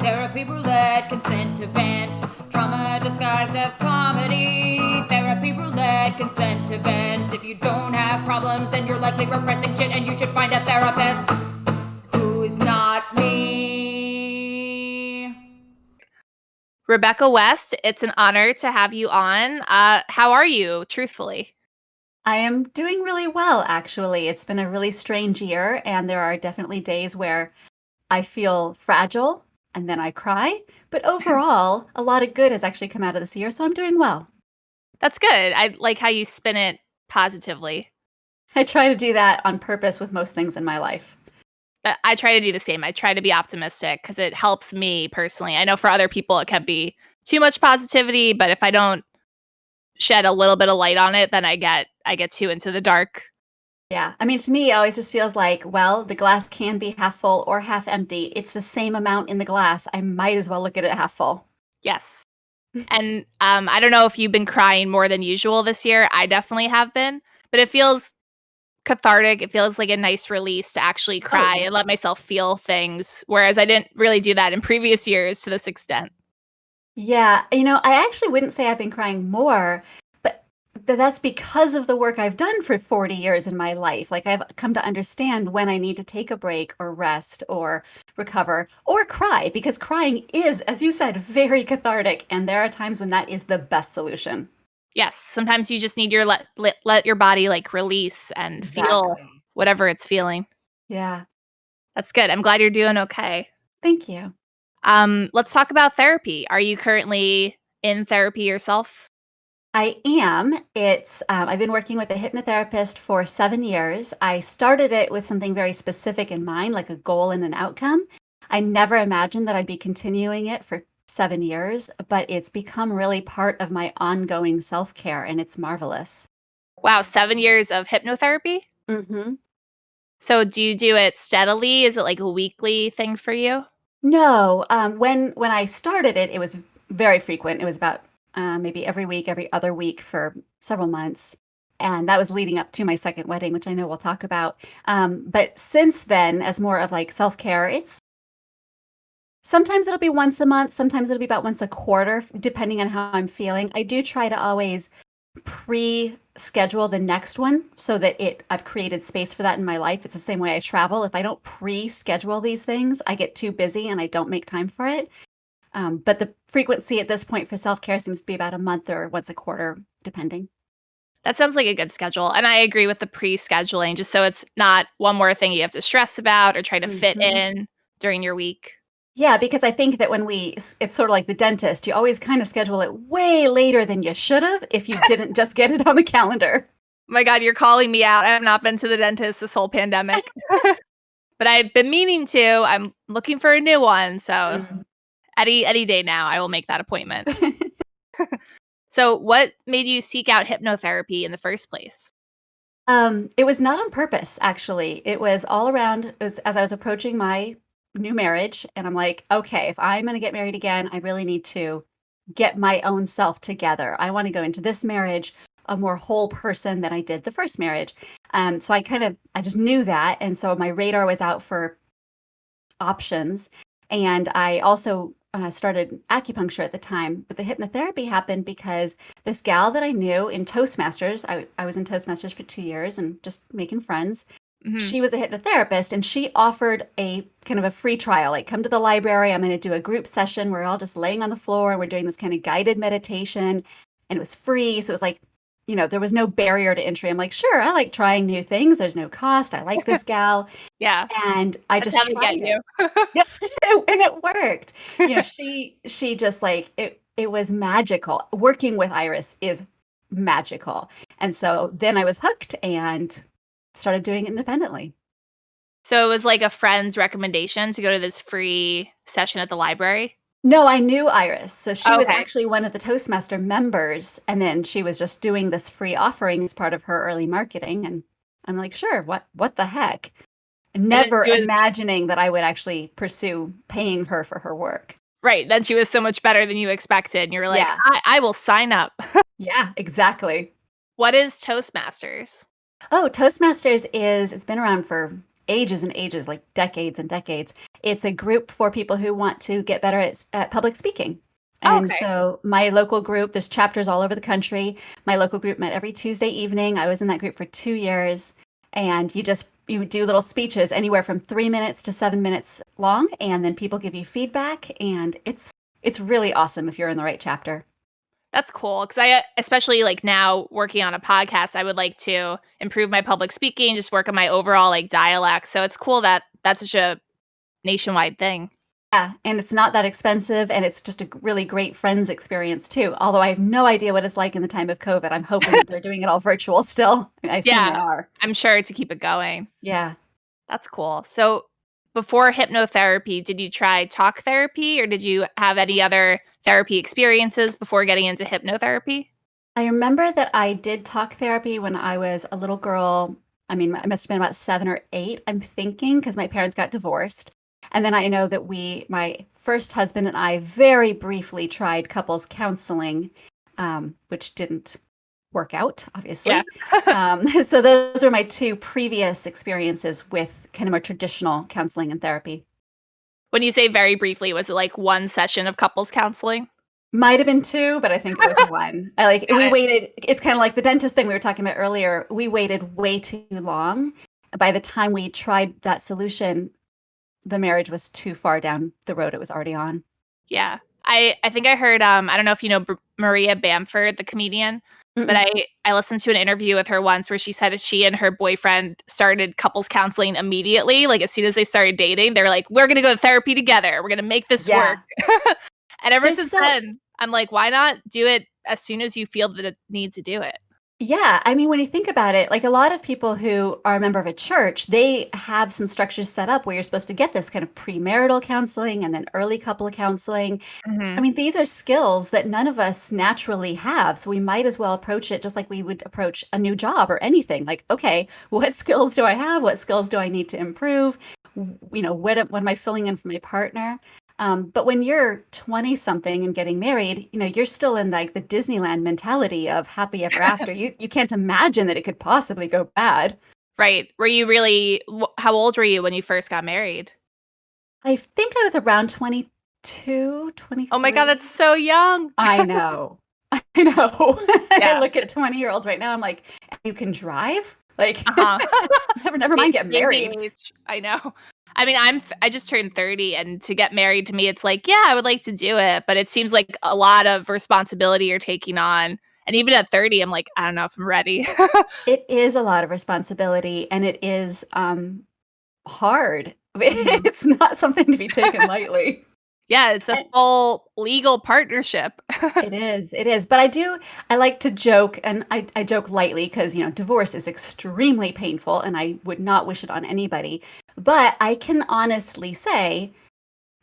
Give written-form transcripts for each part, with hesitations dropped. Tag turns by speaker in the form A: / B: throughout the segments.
A: Therapy roulette, consent to vent. Trauma disguised as comedy. Therapy roulette, consent to vent. If you don't have problems, then you're likely repressing shit and you should find a therapist who's not me.
B: Rebecca West, it's an honor to have you on. How are you, truthfully?
C: I am doing really well, actually. It's been a really strange year, and there are definitely days where I feel fragile and then I cry. But overall, a lot of good has actually come out of this year, so I'm doing well.
B: That's good. I like how you spin it positively.
C: I try to do that on purpose with most things in my life.
B: I try to do the same. I try to be optimistic because it helps me personally. I know for other people it can be too much positivity, but if I don't shed a little bit of light on it, then I get too into the dark.
C: Yeah. I mean, to me, it always just feels like, well, the glass can be half full or half empty. It's the same amount in the glass. I might as well look at it half full.
B: Yes. And I don't know if you've been crying more than usual this year. I definitely have been, but it feels cathartic. It feels like a nice release to actually cry and let myself feel things, whereas I didn't really do that in previous years to this extent.
C: Yeah, I actually wouldn't say I've been crying more, but that's because of the work I've done for 40 years in my life. Like, I've come to understand when I need to take a break or rest or recover or cry, because crying is, as you said, very cathartic. And there are times when that is the best solution.
B: Yes, sometimes you just need your let your body like release and feel
C: Exactly.
B: whatever it's feeling.
C: Yeah,
B: That's good. I'm glad you're doing okay.
C: thank you.
B: Let's talk about therapy. Are you currently in therapy yourself?
C: I am. I've been working with a hypnotherapist for 7 years. I started it with something very specific in mind, like a goal and an outcome. I never imagined that I'd be continuing it for 7 years, but it's become really part of my ongoing self-care, and it's marvelous.
B: Wow, 7 years of hypnotherapy?
C: Hmm.
B: So do you do it steadily? Is it like a weekly thing for you?
C: No, when I started it, it was very frequent. It was about maybe every week, every other week for several months. And that was leading up to my second wedding, which I know we'll talk about. But since then, as more of like self-care, it's sometimes it'll be once a month, sometimes it'll be about once a quarter, depending on how I'm feeling. I do try to always pre-schedule the next one so that I've created space for that in my life. It's the same way I travel. If I don't pre-schedule these things, I get too busy and I don't make time for it. But the frequency at this point for self-care seems to be about a month or once a quarter, depending.
B: That sounds like a good schedule. And I agree with the pre-scheduling, just so it's not one more thing you have to stress about or try to fit
C: Mhm.
B: in during your week.
C: Yeah, because I think that it's sort of like the dentist. You always kind of schedule it way later than you should have if you didn't just get it on the calendar.
B: My God, you're calling me out. I have not been to the dentist this whole pandemic, but I've been meaning to. I'm looking for a new one. So
C: Mm.
B: any day now, I will make that appointment. So what made you seek out hypnotherapy in the first place?
C: It was not on purpose, actually. It was all around as I was approaching my new marriage, and I'm like, okay, if I'm going to get married again, I really need to get my own self together. I want to go into this marriage a more whole person than I did the first marriage. So I just knew that, and so my radar was out for options. And I also started acupuncture at the time. But the hypnotherapy happened because this gal that I knew in Toastmasters, I was in Toastmasters for 2 years and just making friends.
B: Mhm.
C: She was a hypnotherapist and she offered a kind of a free trial, like, come to the library. I'm going to do a group session. We're all just laying on the floor and we're doing this kind of guided meditation. And it was free. So it was like, there was no barrier to entry. I'm like, sure, I like trying new things. There's no cost. I like this gal.
B: Yeah,
C: And I
B: that's
C: just
B: how they get
C: tried it.
B: you.
C: Yes, and it worked. She just like it was magical. Working with Iris is magical. And so then I was hooked and started doing it independently.
B: So it was like a friend's recommendation to go to this free session at the library?
C: No, I knew Iris. So she was
B: Okay.
C: actually one of the Toastmaster members, and then she was just doing this free offering as part of her early marketing. And I'm like, sure, what the heck?
B: And then
C: Never
B: she was
C: imagining that I would actually pursue paying her for her work.
B: right, then she was so much better than you expected, and you were like,
C: Yeah,
B: I will sign up."
C: yeah, exactly.
B: What is Toastmasters?
C: Oh, Toastmasters it's been around for ages and ages, like decades and decades. It's a group for people who want to get better at public speaking.
B: Oh,
C: And
B: okay.
C: so my local group, there's chapters all over the country. My local group met every Tuesday evening. I was in that group for 2 years. And you do little speeches anywhere from 3 minutes to 7 minutes long, and then people give you feedback, and it's really awesome if you're in the right chapter.
B: That's cool because I especially like now working on a podcast, I would like to improve my public speaking, just work on my overall like dialect. So it's cool that that's such a nationwide thing.
C: Yeah, and it's not that expensive, and it's just a really great friends experience too. Although I have no idea what it's like in the time of COVID. I'm hoping that they're doing it all virtual still. I assume they
B: Yeah,
C: are.
B: I'm sure to keep it going.
C: Yeah.
B: That's cool. So before hypnotherapy, did you try talk therapy or did you have any other therapy experiences before getting into hypnotherapy?
C: I remember that I did talk therapy when I was a little girl. I mean, I must have been about 7 or 8, I'm thinking, because my parents got divorced. And then I know that my first husband and I very briefly tried couples counseling, which didn't work out,
B: Yeah.
C: obviously. So those were my two previous experiences with kind of more traditional counseling and therapy.
B: When you say very briefly, was it like one session of couples counseling?
C: Might have been 2, but I think it was 1. We
B: Got it.
C: waited. It's kinda like the dentist thing we were talking about earlier. We waited way too long. By the time we tried that solution, the marriage was too far down the road it was already on.
B: Yeah. I think I heard, I don't know if you know Maria Bamford, the comedian, but
C: Mm-mm.
B: I listened to an interview with her once where she said she and her boyfriend started couples counseling immediately. Like, as soon as they started dating, they were like, "We're gonna go to therapy together. We're gonna make this work."
C: Yeah.
B: And ever
C: There's
B: since
C: so
B: then, I'm like, "Why not do it as soon as you feel the need to do it?"
C: Yeah, I mean, when you think about it, like a lot of people who are a member of a church, they have some structures set up where you're supposed to get this kind of premarital counseling and then early couple counseling. I
B: Mhm.
C: mean, these are skills that none of us naturally have. So we might as well approach it just like we would approach a new job or anything. Like, okay, what skills do I have? What skills do I need to improve? What am I filling in for my partner? But when you're 20 something and getting married, you're still in like the Disneyland mentality of happy ever after. You can't imagine that it could possibly go bad.
B: Right. Were you really how old were you when you first got married?
C: I think I was around 22,
B: Oh my god,
C: 23.
B: that's so young.
C: I know. I know. I
B: Yeah.
C: look at 20-year-olds right now, I'm like, "You can drive?" Like,
B: Uh-huh.
C: never mind getting
B: Baby
C: married.
B: age. I know. I mean, I just turned 30, and to get married to me, it's like, yeah, I would like to do it, but it seems like a lot of responsibility you're taking on. And even at 30, I'm like, I don't know if I'm ready.
C: It is a lot of responsibility, and it is, hard.
B: Mhm.
C: It's not something to be taken lightly.
B: Yeah, it's a
C: And
B: full legal partnership.
C: it is, but I like to joke, and I joke lightly because, divorce is extremely painful, and I would not wish it on anybody, but I can honestly say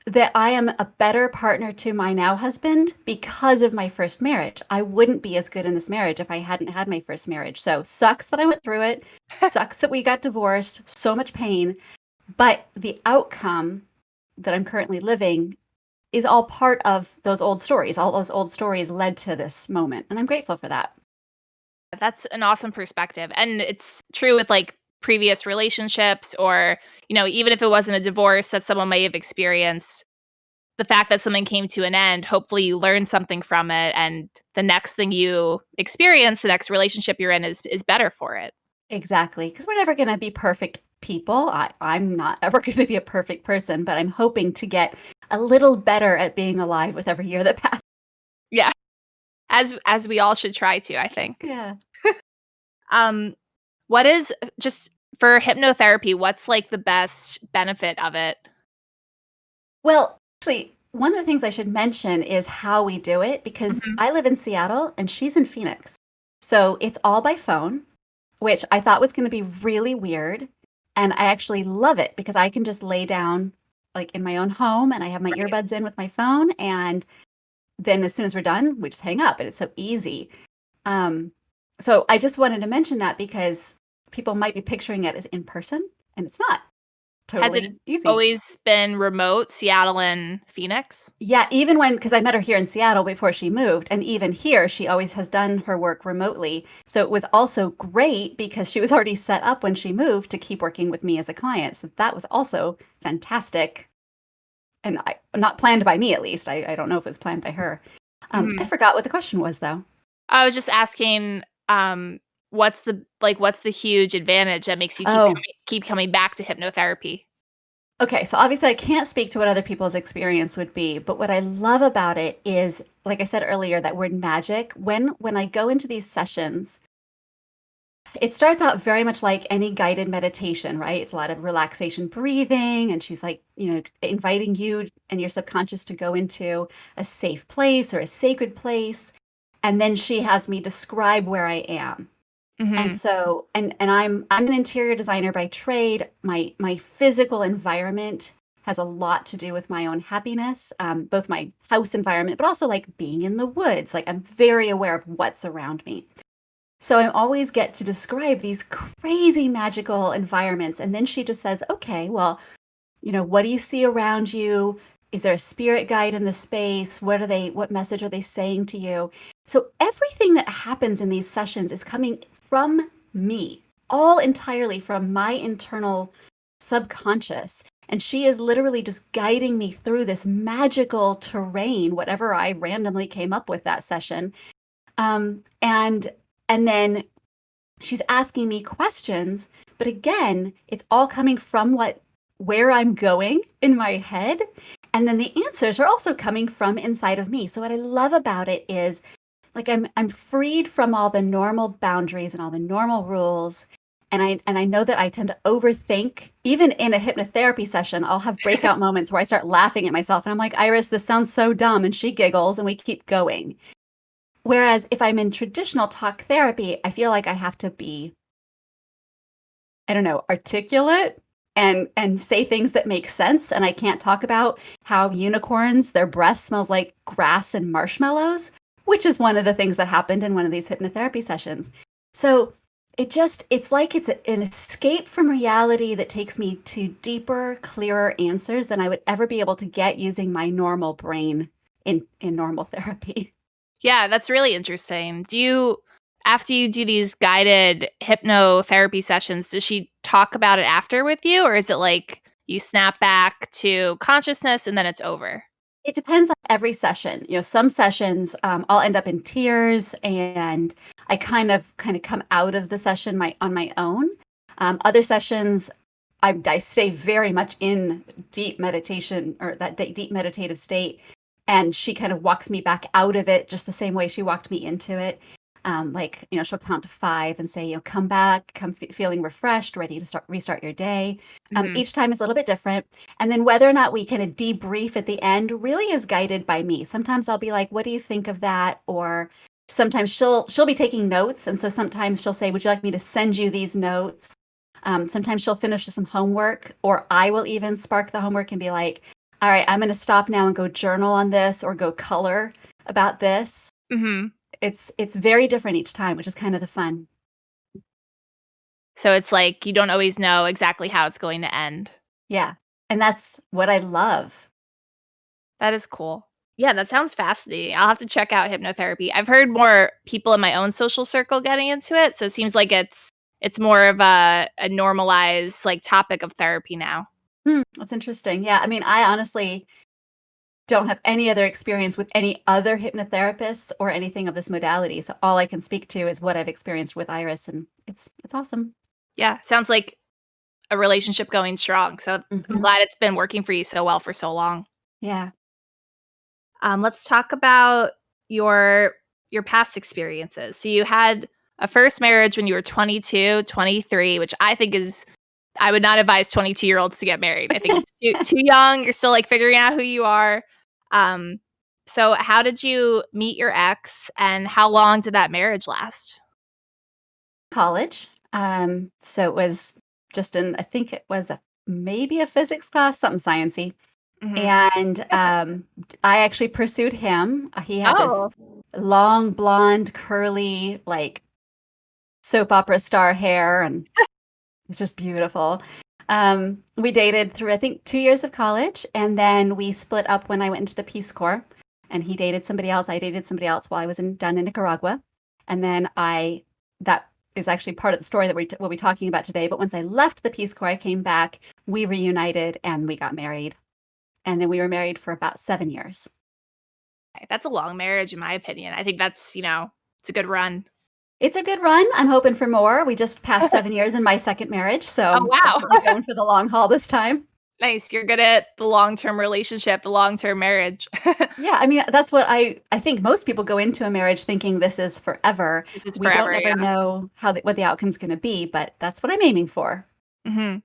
C: that I am a better partner to my now husband because of my first marriage. I wouldn't be as good in this marriage if I hadn't had my first marriage. So sucks that I went through it. Sucks that we got divorced. So much pain. But the outcome that I'm currently living is all part of those old stories. All those old stories led to this moment. And I'm grateful for that.
B: That's an awesome perspective. And it's true with like previous relationships or, even if it wasn't a divorce that someone may have experienced, the fact that something came to an end, hopefully you learn something from it and the next thing you experience, the next relationship you're in is better for it.
C: Exactly. Because we're never going to be perfect people. I'm not ever going to be a perfect person, but I'm hoping to get a little better at being alive with every year that passes.
B: Yeah. As we all should try to, I think.
C: Yeah.
B: Um what is just for hypnotherapy, what's like the best benefit of it?
C: Well, actually, one of the things I should mention is how we do it because
B: Mhm.
C: I live in Seattle and she's in Phoenix. So it's all by phone, which I thought was going to be really weird. And I actually love it because I can just lay down like in my own home and I have my
B: Right.
C: earbuds in with my phone. And then as soon as we're done, we just hang up and it's so easy. Um, so I just wanted to mention that because people might be picturing it as in person and it's not.
B: Has it
C: totally easy.
B: always been remote, Seattle and Phoenix?
C: Yeah, even because I met her here in Seattle before she moved, and even here, she always has done her work remotely. So it was also great because she was already set up when she moved to keep working with me as a client. So that was also fantastic. And not planned by me, at least. I don't know if it was planned by her. I forgot what the question was, though.
B: I was just asking, what's the huge advantage that makes you
C: Oh,
B: keep coming back to hypnotherapy?
C: okay. So obviously, I can't speak to what other people's experience would be, but what I love about it is, like I said earlier, that word magic. When I go into these sessions, it starts out very much like any guided meditation, right? It's a lot of relaxation breathing, and she's like, inviting you and your subconscious to go into a safe place or a sacred place. And then she has me describe where I am. And
B: Mhm.
C: so, and I'm an interior designer by trade. My physical environment has a lot to do with my own happiness, both my house environment, but also like being in the woods. Like I'm very aware of what's around me. So I always get to describe these crazy magical environments. And then she just says, okay, well, what do you see around you? Is there a spirit guide in the space? What message are they saying to you? So everything that happens in these sessions is coming from me, all entirely from my internal subconscious. And she is literally just guiding me through this magical terrain, whatever I randomly came up with that session. And then she's asking me questions, but again, it's all coming from where I'm going in my head. And then the answers are also coming from inside of me. So what I love about it is like I'm freed from all the normal boundaries and all the normal rules. And I know that I tend to overthink. Even in a hypnotherapy session, I'll have breakout moments where I start laughing at myself and I'm like, Iris, this sounds so dumb. And she giggles and we keep going. Whereas if I'm in traditional talk therapy, I feel like I have to be, I don't know, articulate and say things that make sense. And I can't talk about how unicorns, their breath smells like grass and marshmallows, which is one of the things that happened in one of these hypnotherapy sessions. So it's like it's an escape from reality that takes me to deeper, clearer answers than I would ever be able to get using my normal brain in normal therapy.
B: Yeah, that's really interesting. After you do these guided hypnotherapy sessions, does she talk about it after with you, or is it like you snap back to consciousness and then it's over?
C: It depends on every session. Some sessions I'll end up in tears, and I kind of come out of the session on my own. Other sessions, I stay very much in deep meditation or that deep meditative state, and she kind of walks me back out of it just the same way she walked me into it. Like, she'll count to 5 and say, come back, come feeling refreshed, ready to restart your day.
B: Mhm.
C: Each time is a little bit different. And then whether or not we kind of debrief at the end really is guided by me. Sometimes I'll be like, what do you think of that? Or sometimes she'll be taking notes. And so sometimes she'll say, would you like me to send you these notes? Sometimes she'll finish some homework, or I will even spark the homework and be like, all right, I'm going to stop now and go journal on this or go color about this.
B: Mhm.
C: It's very different each time, which is kind of the fun.
B: So it's like you don't always know exactly how it's going to end.
C: Yeah. And that's what I love.
B: That is cool. Yeah, that sounds fascinating. I'll have to check out hypnotherapy. I've heard more people in my own social circle getting into it, so it seems like it's more of a normalized like topic of therapy now.
C: That's interesting. Yeah. I mean, I honestly don't have any other experience with any other hypnotherapists or anything of this modality. So all I can speak to is what I've experienced with Iris, and it's awesome.
B: Yeah, sounds like a relationship going strong. So I'm
C: Hmm.
B: glad it's been working for you so well for so long.
C: Yeah.
B: Let's talk about your past experiences. So you had a first marriage when you were 22, 23, which I would not advise 22-year-olds to get married. I think it's too young. You're still like figuring out who you are. Um, so how did you meet your ex, and how long did that marriage last?
C: College. So it was just I think it was maybe a physics class, something sciencey.
B: Mhm.
C: And I actually pursued him. He had this
B: Oh.
C: long, blonde, curly, like soap opera star hair, and it's just beautiful. We dated through, I think, 2 years of college, and then we split up when I went into the Peace Corps. And he dated somebody else. I dated somebody else while I was down in Nicaragua. And then that is actually part of the story that we'll be talking about today. But once I left the Peace Corps, I came back, we reunited, and we got married. And then we were married for about 7 years.
B: That's a long marriage, in my opinion. I think that's, it's a good run.
C: It's a good run. I'm hoping for more. We just passed 7 years in my second marriage, so
B: Oh, wow.
C: definitely going for the long haul this time.
B: Nice. You're good at the long-term relationship, the long-term marriage.
C: Yeah, I mean, that's what I think most people go into a marriage thinking this is forever.
B: This is
C: We don't
B: forever,
C: ever
B: yeah.
C: know what the outcome's going to be, but that's what I'm aiming for.
B: Mm-hmm.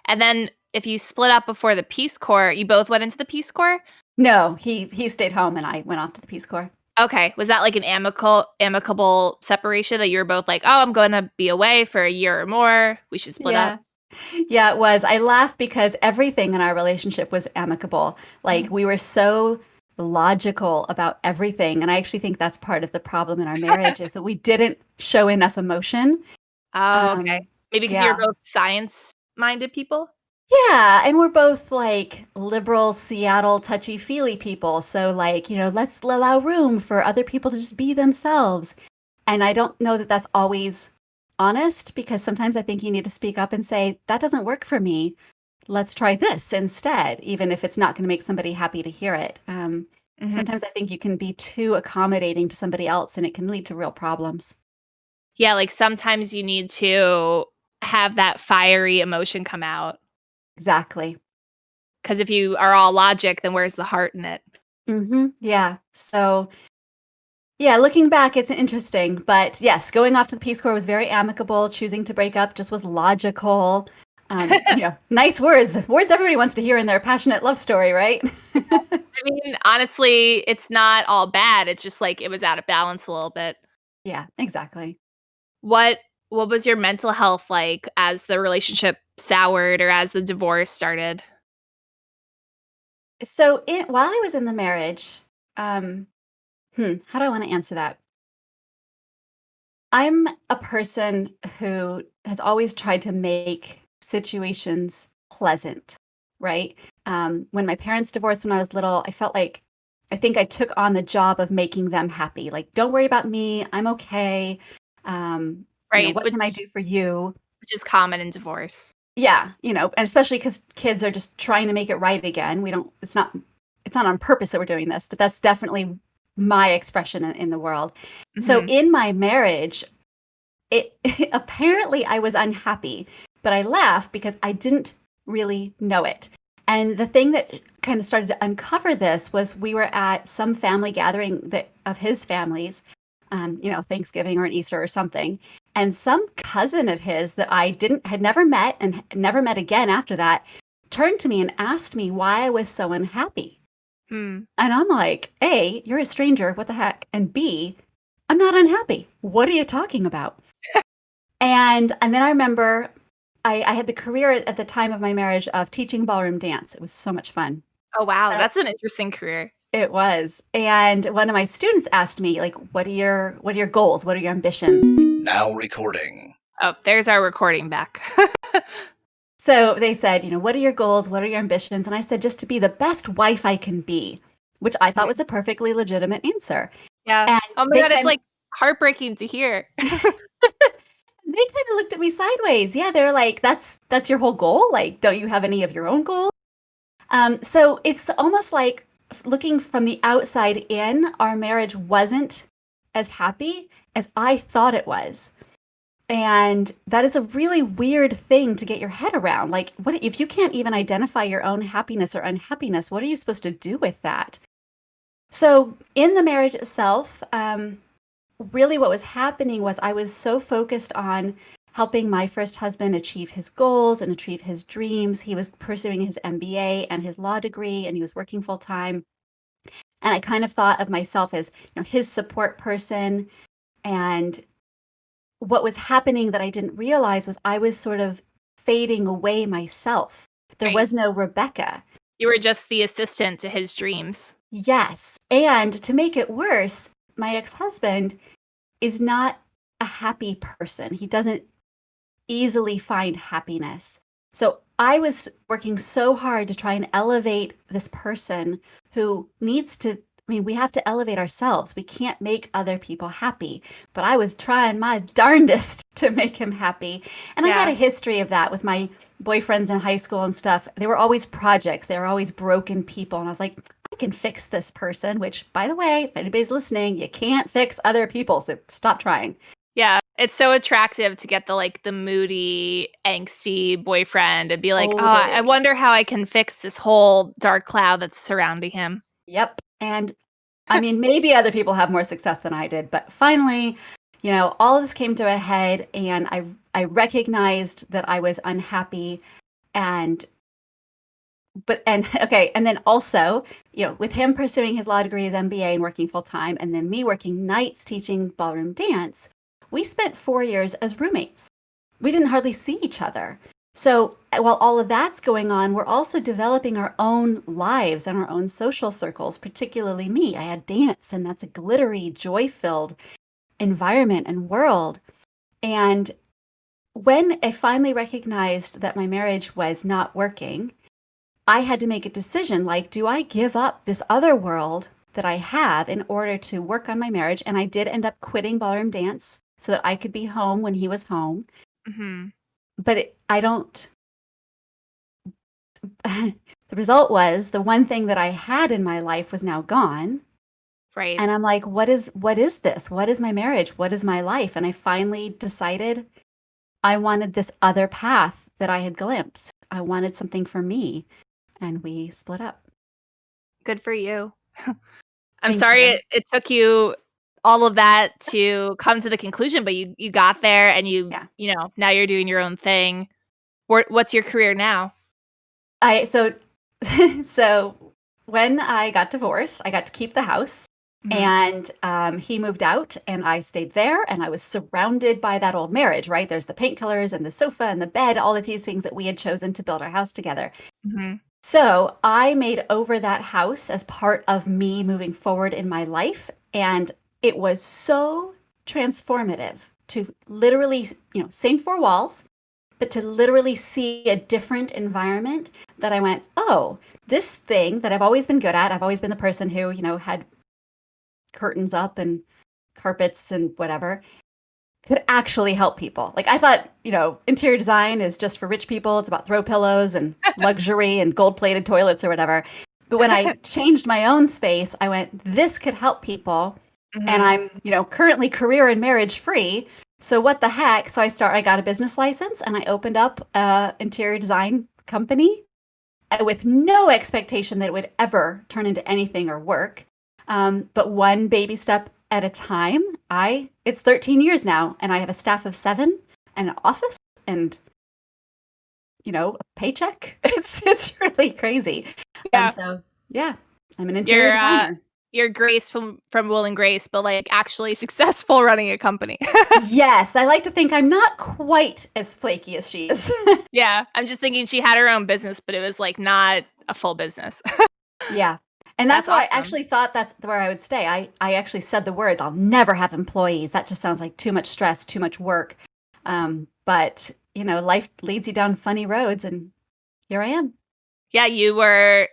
B: And then if you split up before the Peace Corps, you both went into the Peace Corps?
C: No, he stayed home and I went off to the Peace Corps.
B: Okay. Was that like an amicable separation that you were both like, oh, I'm going to be away for a year or more. We should split up?
C: Yeah, it was. I laugh because everything in our relationship was amicable. Like we were so logical about everything. And I actually think that's part of the problem in our marriage is that we didn't show enough emotion.
B: Oh, okay. Maybe because you're
C: Yeah.
B: both science-minded people?
C: Yeah, and we're both like liberal Seattle touchy-feely people. So like, let's allow room for other people to just be themselves. And I don't know that that's always honest because sometimes I think you need to speak up and say, that doesn't work for me. Let's try this instead, even if it's not going to make somebody happy to hear it. Sometimes I think you can be too accommodating to somebody else and it can lead to real problems.
B: Yeah, like sometimes you need to have that fiery emotion come out.
C: Exactly.
B: Because if you are all logic, then where's the heart in it?
C: Yeah. So, yeah, looking back, it's interesting. But yes, going off to the Peace Corps was very amicable. Choosing to break up just was logical. Nice words everybody wants to hear in their passionate love story, right?
B: I mean, honestly, it's not all bad. It's just like it was out of balance a little bit.
C: Yeah, exactly.
B: What was your mental health like as the relationship soured or as the divorce started?
C: So, while I was in the marriage, how do I want to answer that? I'm a person who has always tried to make situations pleasant, right? When my parents divorced when I was little, I think I took on the job of making them happy. Like, don't worry about me. I'm okay.
B: Right,
C: What can I do for you?
B: which is common in divorce.
C: Yeah, and especially because kids are just trying to make it right again. It's not on purpose that we're doing this, but that's definitely my expression in the world. So in my marriage, it apparently I was unhappy, but I laugh because I didn't really know it. And the thing that kind of started to uncover this was we were at some family gathering of his family's, Thanksgiving or an Easter or something. And some cousin of his that I had never met and never met again after that turned to me and asked me why I was so unhappy. And I'm like, A, you're a stranger. What the heck? And B, I'm not unhappy. What are you talking about? And then I remember I had the career at the time of my marriage of teaching ballroom dance. It was so much fun.
B: Oh, wow. That's an interesting career.
C: It was. And one of my students asked me, like, what are your goals? What are your ambitions?
D: Now recording.
B: Oh, there's our recording back.
C: So they said, what are your goals? What are your ambitions? And I said, just to be the best wife I can be, which I thought was a perfectly legitimate answer.
B: Yeah.
C: And
B: oh my God, it's like heartbreaking to hear.
C: They kind of looked at me sideways. Yeah, they're like, that's your whole goal? Like, don't you have any of your own goals? So it's almost like looking from the outside in, our marriage wasn't as happy as I thought it was. And that is a really weird thing to get your head around. Like, what if you can't even identify your own happiness or unhappiness? What are you supposed to do with that? So in the marriage itself, really what was happening was I was so focused on helping my first husband achieve his goals and achieve his dreams. He was pursuing his MBA and his law degree, and he was working full time. And I kind of thought of myself as, his support person. And what was happening that I didn't realize was I was sort of fading away myself. There was no Rebecca.
B: You were just the assistant to his dreams.
C: Yes. And to make it worse, my ex-husband is not a happy person. He doesn't easily find happiness. So I was working so hard to try and elevate this person who needs to, I mean, we have to elevate ourselves. We can't make other people happy. But I was trying my darndest to make him happy. And I had a history of that with my boyfriends in high school and stuff. They were always projects. They were always broken people. And I was like, I can fix this person, which, by the way, if anybody's listening, you can't fix other people. So stop trying.
B: Yeah, it's so attractive to get the moody, angsty boyfriend and be like, oh, I wonder how I can fix this whole dark cloud that's surrounding him.
C: Yep. And I mean, maybe other people have more success than I did, but finally, all of this came to a head, and I recognized that I was unhappy, and then also, with him pursuing his law degree, his MBA, and working full time, and then me working nights teaching ballroom dance, we spent 4 years as roommates. We didn't hardly see each other. So while all of that's going on, we're also developing our own lives and our own social circles, particularly me. I had dance, and that's a glittery, joy-filled environment and world. And when I finally recognized that my marriage was not working, I had to make a decision, like, do I give up this other world that I have in order to work on my marriage? And I did end up quitting ballroom dance so that I could be home when he was home.
B: Mm-hmm.
C: But the result was the one thing that I had in my life was now gone.
B: Right.
C: And I'm like, what is this? What is my marriage? What is my life? And I finally decided I wanted this other path that I had glimpsed. I wanted something for me. And we split up.
B: Good for you. I'm sorry it took you all of that to come to the conclusion, but you got there, and now you're doing your own thing. What's your career now?
C: So when I got divorced, I got to keep the house.
B: Mm-hmm.
C: And he moved out, and I stayed there, and I was surrounded by that old marriage, right? There's the paint colors and the sofa and the bed, all of these things that we had chosen to build our house together.
B: Mm-hmm.
C: So I made over that house as part of me moving forward in my life. And it was so transformative to literally, same four walls, but to literally see a different environment that I went, oh, this thing that I've always been good at, I've always been the person who, had curtains up and carpets and whatever, could actually help people. Like, I thought, interior design is just for rich people. It's about throw pillows and luxury and gold-plated toilets or whatever. But when I changed my own space, I went, this could help people. Mm-hmm. And I'm, currently career and marriage free. So what the heck? So I got a business license, and I opened up an interior design company with no expectation that it would ever turn into anything or work. But one baby step at a time. It's 13 years now, and I have a staff of 7 and an office and, a paycheck. It's really crazy.
B: Yeah.
C: So yeah, I'm an interior designer.
B: You're Grace from Will and Grace, but actually successful running a company.
C: Yes, I like to think I'm not quite as flaky as she is.
B: Yeah, I'm just thinking she had her own business, but it was not a full business.
C: Yeah. And that's why
B: awesome.
C: I actually thought that's where I would stay. I actually said the words, I'll never have employees. That just sounds like too much stress, too much work. But, life leads you down funny roads, and here I am.
B: Yeah, you were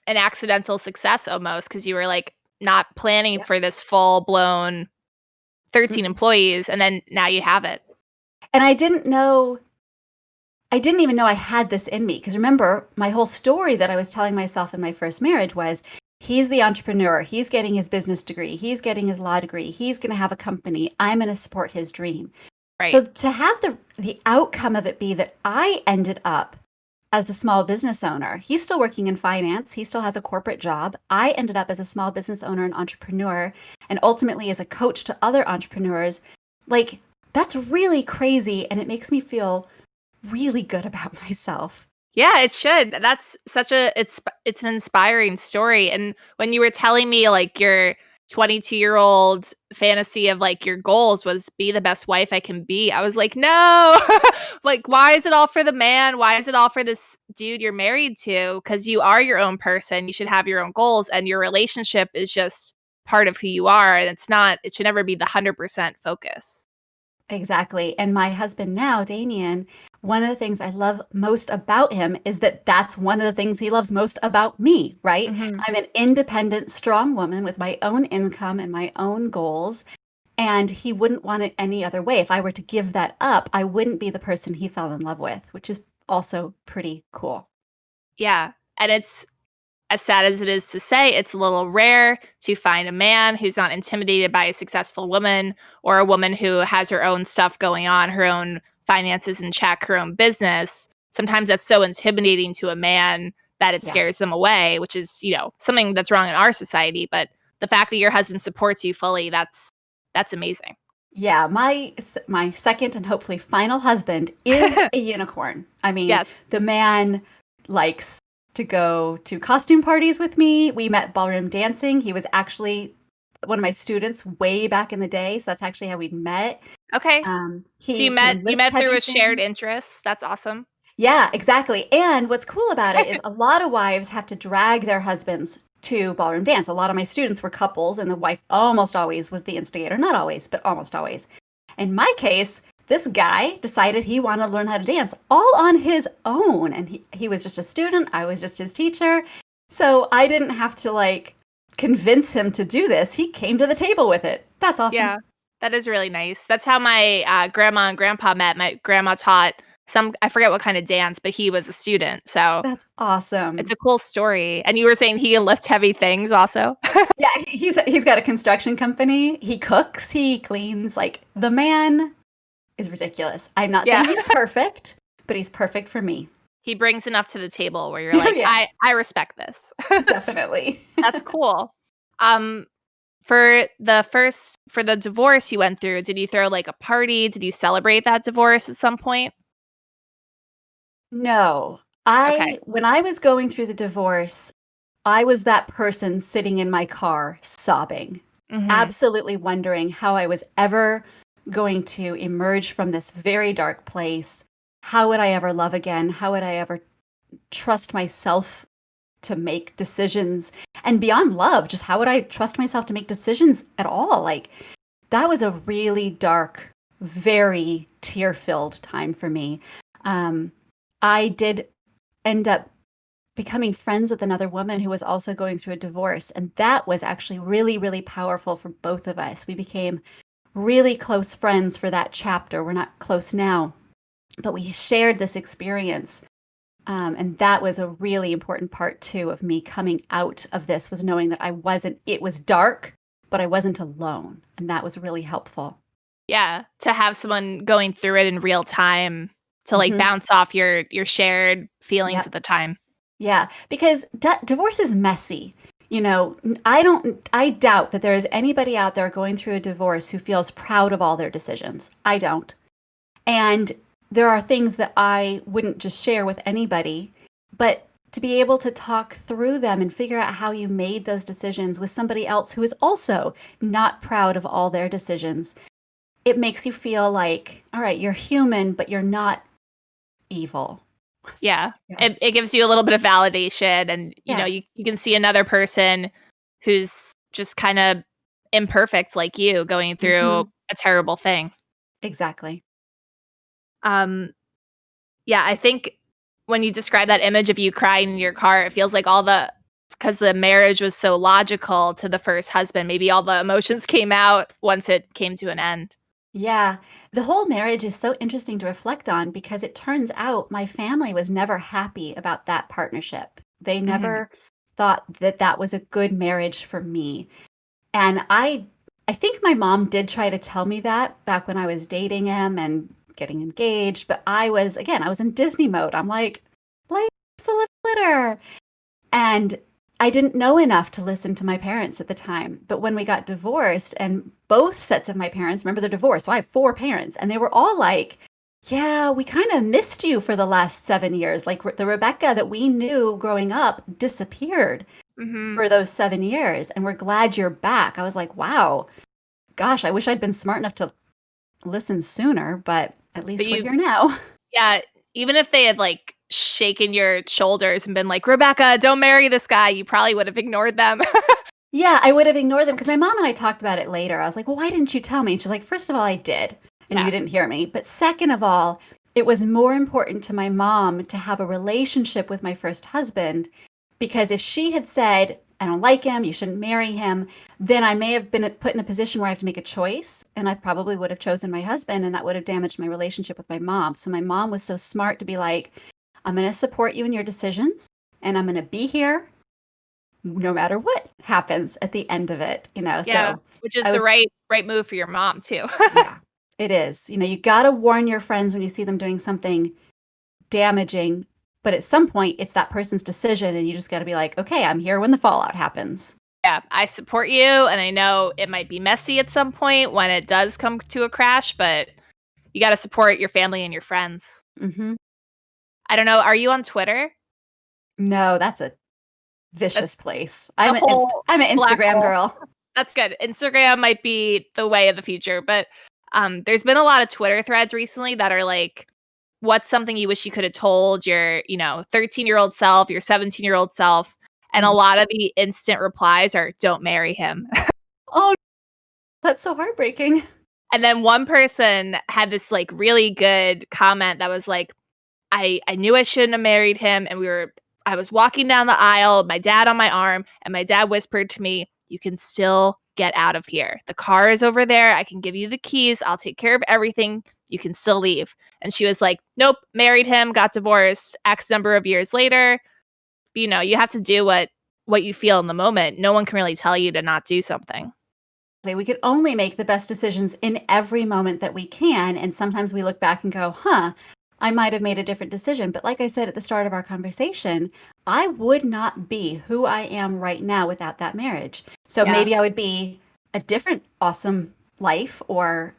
B: an accidental success almost, because you were not planning for this full-blown 13 employees, and then now you have it.
C: And I didn't even know I had this in me, because remember, my whole story that I was telling myself in my first marriage was, he's the entrepreneur. He's getting his business degree. He's getting his law degree. He's going to have a company. I'm going to support his dream. Right. So to have the outcome of it be that I ended up as the small business owner. He's still working in finance. He still has a corporate job. I ended up as a small business owner and entrepreneur, and ultimately as a coach to other entrepreneurs. That's really crazy, and it makes me feel really good about myself.
B: Yeah, it should. That's it's an inspiring story. And when you were telling me your 22-year-old fantasy of your goals was be the best wife I can be, I was like, no. Why is it all for the man? Why is it all for this dude you're married to? Because you are your own person. You should have your own goals, and your relationship is just part of who you are. And it should never be the 100% focus.
C: Exactly. And my husband now, Damien, one of the things I love most about him is that that's one of the things he loves most about me, right?
B: Mhm.
C: I'm an independent, strong woman with my own income and my own goals. And he wouldn't want it any other way. If I were to give that up, I wouldn't be the person he fell in love with, which is also pretty cool.
B: Yeah. And it's as sad as it is to say, it's a little rare to find a man who's not intimidated by a successful woman or a woman who has her own stuff going on, her own finances in check, her own business. Sometimes that's so intimidating to a man that it
C: Yeah.
B: scares them away, which is, something that's wrong in our society. But the fact that your husband supports you fully, that's amazing.
C: Yeah, my second and hopefully final husband is a unicorn. I mean,
B: Yes.
C: the man likes to go to costume parties with me. We met ballroom dancing. He was actually one of my students way back in the day, so that's actually how we met.
B: Okay.
C: So
B: you met through a shared interest. That's awesome.
C: Yeah, exactly. And what's cool about it is a lot of wives have to drag their husbands to ballroom dance. A lot of my students were couples, and the wife almost always was the instigator. Not always, but almost always. In my case, this guy decided he wanted to learn how to dance all on his own. And he was just a student. I was just his teacher. So I didn't have to convince him to do this. He came to the table with it. That's awesome.
B: Yeah, that is really nice. That's how my grandma and grandpa met. My grandma taught I forget what kind of dance, but he was a student. So
C: That's awesome.
B: it's a cool story. And you were saying he can lift heavy things also?
C: Yeah, he's got a construction company. He cooks, he cleans. The man is ridiculous. I'm not saying he's perfect, but he's perfect for me.
B: He brings enough to the table where you're like,
C: Yeah.
B: I respect this.
C: Definitely.
B: That's cool. For the divorce you went through, did you throw a party? Did you celebrate that divorce at some point?
C: No. When I was going through the divorce, I was that person sitting in my car sobbing, absolutely wondering how I was ever going to emerge from this very dark place. How would I ever love again? How would I ever trust myself to make decisions? And beyond love, just how would I trust myself to make decisions at all? That was a really dark, very tear-filled time for me. I did end up becoming friends with another woman who was also going through a divorce. And that was actually really, really powerful for both of us. We became really close friends for that chapter. We're not close now, but we shared this experience. And that was a really important part too of me coming out of this, was knowing that it was dark, but I wasn't alone. And that was really helpful.
B: Yeah. To have someone going through it in real time to bounce off your shared feelings at the time.
C: Yeah, because divorce is messy. I doubt that there is anybody out there going through a divorce who feels proud of all their decisions. I don't. And there are things that I wouldn't just share with anybody, but to be able to talk through them and figure out how you made those decisions with somebody else who is also not proud of all their decisions, it makes you feel like, all right, you're human, but you're not evil.
B: Yeah.
C: Yes.
B: It gives you a little bit of validation, and you can see another person who's just kind of imperfect like you going through a terrible thing.
C: Exactly.
B: Yeah, I think when you describe that image of you crying in your car, it feels like because the marriage was so logical to the first husband, maybe all the emotions came out once it came to an end.
C: Yeah, the whole marriage is so interesting to reflect on, because it turns out my family was never happy about that partnership. They never thought that that was a good marriage for me. And I think my mom did try to tell me that back when I was dating him and getting engaged, but I was in Disney mode. I'm like, life's full of glitter. And I didn't know enough to listen to my parents at the time. But when we got divorced, and both sets of my parents, remember, they're divorced, so I have 4 parents, and they were all like, yeah, we kind of missed you for the last 7 years. The Rebecca that we knew growing up disappeared for those 7 years, and we're glad you're back. I was like, wow, gosh, I wish I'd been smart enough to listen sooner, but at least we're here now.
B: Yeah, even if they had shaken your shoulders and been like, Rebecca, don't marry this guy, you probably would have ignored them.
C: Yeah, I would have ignored them, because my mom and I talked about it later. I was like, well, why didn't you tell me? And she's like, first of all, I did, and you didn't hear me. But second of all, it was more important to my mom to have a relationship with my first husband, because if she had said, I don't like him, you shouldn't marry him, then I may have been put in a position where I have to make a choice, and I probably would have chosen my husband, and that would have damaged my relationship with my mom. So my mom was so smart to be like, I'm going to support you in your decisions, and I'm going to be here no matter what happens at the end of it,
B: Yeah,
C: so
B: which is
C: I
B: the
C: was,
B: right move for your mom too.
C: yeah, it is. You got to warn your friends when you see them doing something damaging, but at some point it's that person's decision, and you just got to be like, okay, I'm here when the fallout happens.
B: Yeah, I support you, and I know it might be messy at some point when it does come to a crash, but you got to support your family and your friends.
C: Mm-hmm.
B: I don't know. Are you on Twitter?
C: No, that's a vicious
B: That's
C: place.
B: a
C: I'm
B: whole
C: an
B: black
C: Instagram
B: hole.
C: girl.
B: That's good. Instagram might be the way of the future, but there's been a lot of Twitter threads recently that are like, what's something you wish you could have told your, 13-year-old self, your 17-year-old self? And a lot of the instant replies are, don't marry him.
C: Oh, that's so heartbreaking.
B: And then one person had this like really good comment that was like, I knew I shouldn't have married him. And I was walking down the aisle, my dad on my arm, and my dad whispered to me, you can still get out of here. The car is over there. I can give you the keys. I'll take care of everything. You can still leave. And she was like, nope, married him, got divorced X number of years later. But, you have to do what you feel in the moment. No one can really tell you to not do something.
C: We could only make the best decisions in every moment that we can. And sometimes we look back and go, I might have made a different decision. But like I said at the start of our conversation, I would not be who I am right now without that marriage. So maybe I would be a different awesome life, or,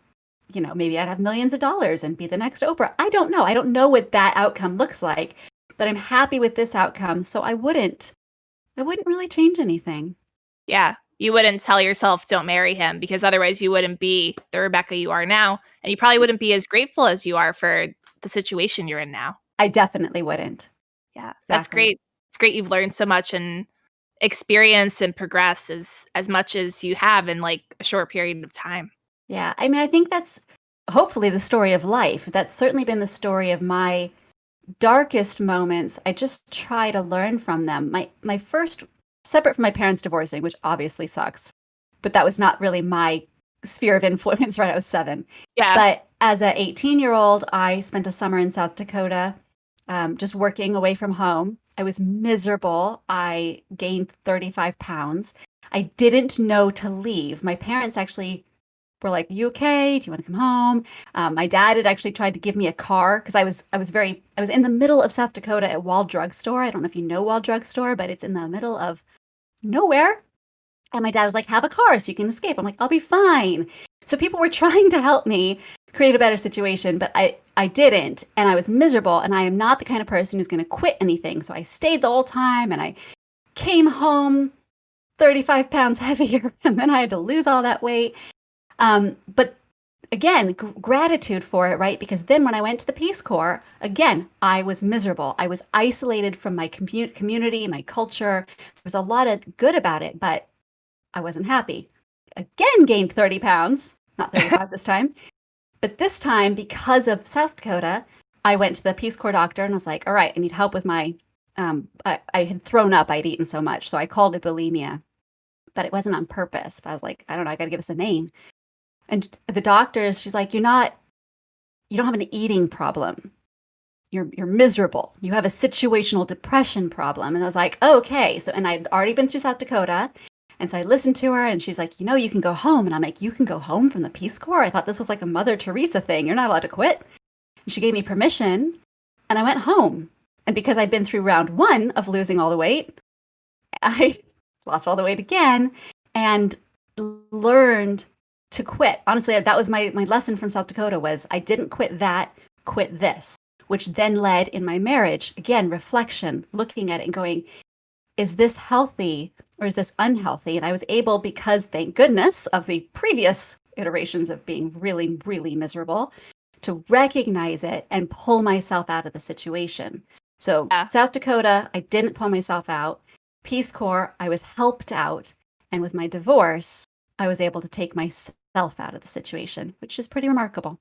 C: maybe I'd have millions of dollars and be the next Oprah. I don't know. I don't know what that outcome looks like, but I'm happy with this outcome. So I wouldn't really change anything.
B: Yeah. You wouldn't tell yourself don't marry him, because otherwise you wouldn't be the Rebecca you are now. And you probably wouldn't be as grateful as you are for the situation you're in now.
C: I definitely wouldn't.
B: Yeah,
C: Exactly.
B: That's great. It's great you've learned so much and experience and progress as much as you have in like a short period of time.
C: Yeah. I mean, I think that's hopefully the story of life. That's certainly been the story of my darkest moments. I just try to learn from them. My first, separate from my parents divorcing, which obviously sucks, but that was not really my sphere of influence, right? I was 7.
B: Yeah.
C: But as a 18-year-old, I spent a summer in South Dakota, just working away from home. I was miserable. I gained 35 pounds. I didn't know to leave. My parents actually were like, "You okay? Do you want to come home?" My dad had actually tried to give me a car, because I was in the middle of South Dakota at Wall Drugstore. I don't know if you know Wall Drugstore, but it's in the middle of nowhere. And my dad was like, "Have a car so you can escape." I'm like, "I'll be fine." So people were trying to help me create a better situation, but I didn't, and I was miserable. And I am not the kind of person who's going to quit anything. So I stayed the whole time, and I came home 35 pounds heavier, and then I had to lose all that weight. But again, gratitude for it, right? Because then when I went to the Peace Corps, again, I was miserable. I was isolated from my community, my culture. There was a lot of good about it, but I wasn't happy. Again, gained 30 pounds, not 35 this time. But this time, because of South Dakota, I went to the Peace Corps doctor and was like, all right, I need help with my, I had thrown up. I'd eaten so much. So I called it bulimia, but it wasn't on purpose. But I was like, I don't know, I got to give this a name. And the doctors, she's like, you don't have an eating problem. You're miserable. You have a situational depression problem. And I was like, okay. So, and I'd already been through South Dakota. And so I listened to her, and she's like, you can go home. And I'm like, you can go home from the Peace Corps? I thought this was like a Mother Teresa thing. You're not allowed to quit. And she gave me permission, and I went home. And because I'd been through round 1 of losing all the weight, I lost all the weight again and learned to quit. Honestly, that was my lesson from South Dakota, was I didn't quit that, quit this, which then led in my marriage, again, reflection, looking at it and going, is this healthy or is this unhealthy? And I was able, because thank goodness of the previous iterations of being really, really miserable, to recognize it and pull myself out of the situation. So South Dakota, I didn't pull myself out. Peace Corps, I was helped out. And with my divorce, I was able to take myself out of the situation, which is pretty remarkable.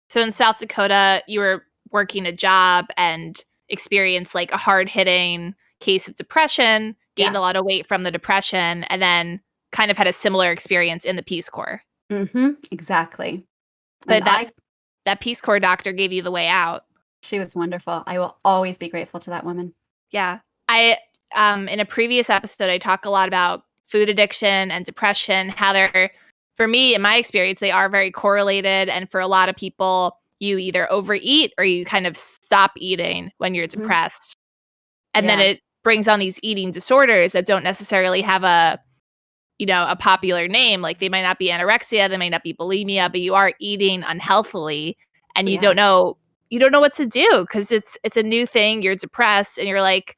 B: So in South Dakota, you were working a job and experienced like a hard-hitting case of depression, gained a lot of weight from the depression, and then kind of had a similar experience in the Peace Corps.
C: Exactly.
B: But that Peace Corps doctor gave you the way out.
C: She was wonderful. I will always be grateful to that woman.
B: Yeah. I in a previous episode, I talk a lot about food addiction and depression, how they're, for me, in my experience, they are very correlated. And for a lot of people, you either overeat or you kind of stop eating when you're depressed. And then it brings on these eating disorders that don't necessarily have a popular name. Like they might not be anorexia, they might not be bulimia, but you are eating unhealthily and you don't know what to do because it's a new thing. You're depressed and you're like,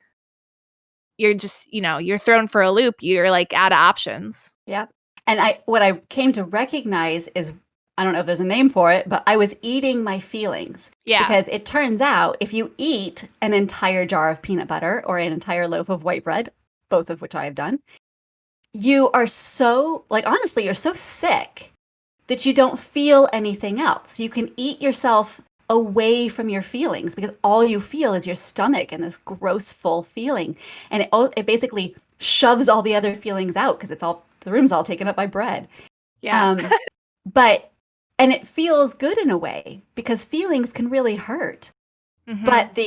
B: you're just, you're thrown for a loop. You're like out of options.
C: Yeah. And what I came to recognize is, I don't know if there's a name for it, but I was eating my feelings.
B: Yeah.
C: Because it turns out if you eat an entire jar of peanut butter or an entire loaf of white bread, both of which I have done, you are so, like, honestly, you're so sick that you don't feel anything else. You can eat yourself away from your feelings because all you feel is your stomach and this gross full feeling. And it basically shoves all the other feelings out because the room's all taken up by bread.
B: Yeah.
C: And it feels good in a way because feelings can really hurt. But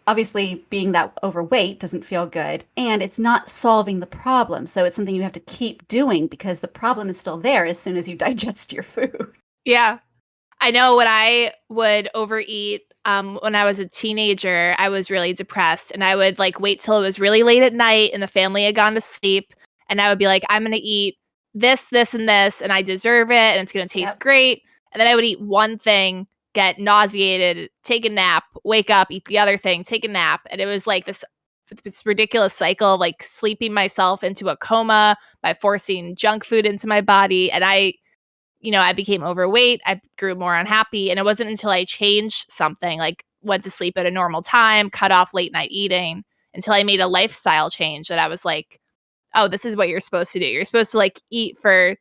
C: obviously being that overweight doesn't feel good and it's not solving the problem. So it's something you have to keep doing because the problem is still there as soon as you digest your food.
B: Yeah. I know when I would overeat, when I was a teenager, I was really depressed and I would like wait till it was really late at night and the family had gone to sleep. And I would be like, I'm going to eat this, this, and this, and I deserve it. And it's going to taste great. And then I would eat one thing, get nauseated, take a nap, wake up, eat the other thing, take a nap. And it was like this ridiculous cycle of like sleeping myself into a coma by forcing junk food into my body. And I became overweight. I grew more unhappy. And it wasn't until I changed something, like went to sleep at a normal time, cut off late night eating, until I made a lifestyle change that I was like, oh, this is what you're supposed to do. You're supposed to like eat for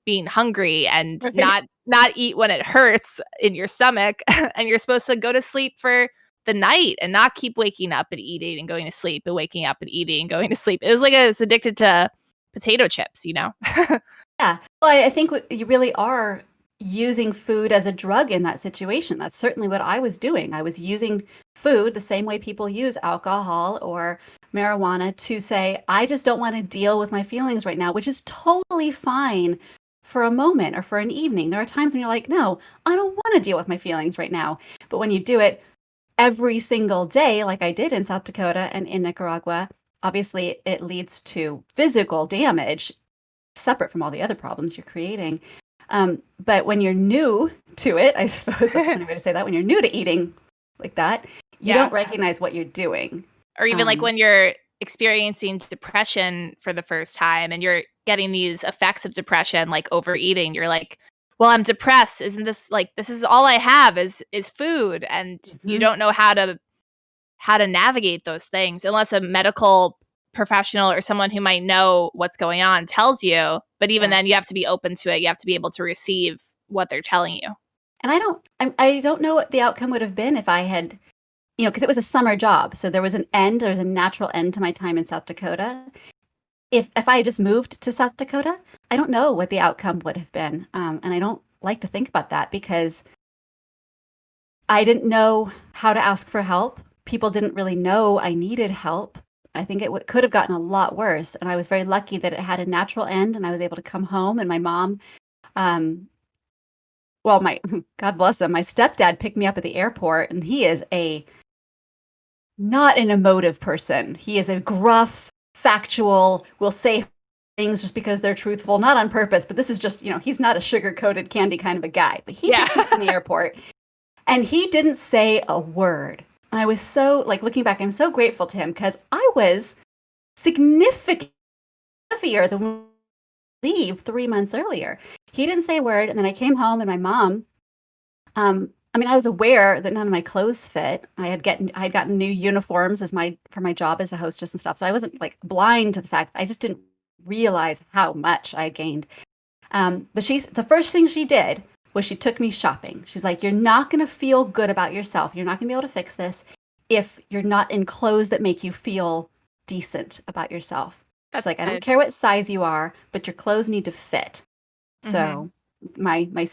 B: being hungry and not eat when it hurts in your stomach. And you're supposed to go to sleep for the night and not keep waking up and eating and going to sleep and waking up and eating and going to sleep. It was like I was addicted to potato chips,
C: Yeah. Well, I think you really are using food as a drug in that situation. That's certainly what I was doing. I was using food the same way people use alcohol or marijuana to say, I just don't want to deal with my feelings right now, which is totally fine for a moment or for an evening. There are times when you're like, no, I don't want to deal with my feelings right now. But when you do it every single day, like I did in South Dakota and in Nicaragua, obviously it leads to physical damage separate from all the other problems you're creating. But when you're new to it, I suppose that's one way to say that, when you're new to eating like that, you don't recognize what you're doing.
B: Or even like when you're experiencing depression for the first time and you're getting these effects of depression, like overeating, you're like, well, I'm depressed. Isn't this like, this is all I have is food. And you don't know how to navigate those things unless a medical professional or someone who might know what's going on tells you. But even then you have to be open to it. You have to be able to receive what they're telling you. And
C: I don't know what the outcome would have been if I had, because it was a summer job. So there was a natural end to my time in South Dakota. If I had just moved to South Dakota, I don't know what the outcome would have been. And I don't like to think about that because I didn't know how to ask for help. People didn't really know I needed help. I think it could have gotten a lot worse. And I was very lucky that it had a natural end and I was able to come home. And my mom, God bless him, my stepdad picked me up at the airport and he is not an emotive person. He is a gruff, factual, will say things just because they're truthful, not on purpose, but this is just, he's not a sugar-coated candy kind of a guy. But he picked me up in the airport and he didn't say a word. I was so, looking back, I'm so grateful to him because I was significantly heavier than when I leave 3 months earlier. He didn't say a word, and then I came home, and my mom, I was aware that none of my clothes fit. I had gotten new uniforms for my job as a hostess and stuff, so I wasn't blind to the fact. I just didn't realize how much I had gained. But the first thing she did was she took me shopping. She's like, you're not going to feel good about yourself. You're not going to be able to fix this if you're not in clothes that make you feel decent about yourself. She's
B: That's
C: like, I don't
B: good.
C: care what size you are, but your clothes need to fit.
B: Mhm.
C: So my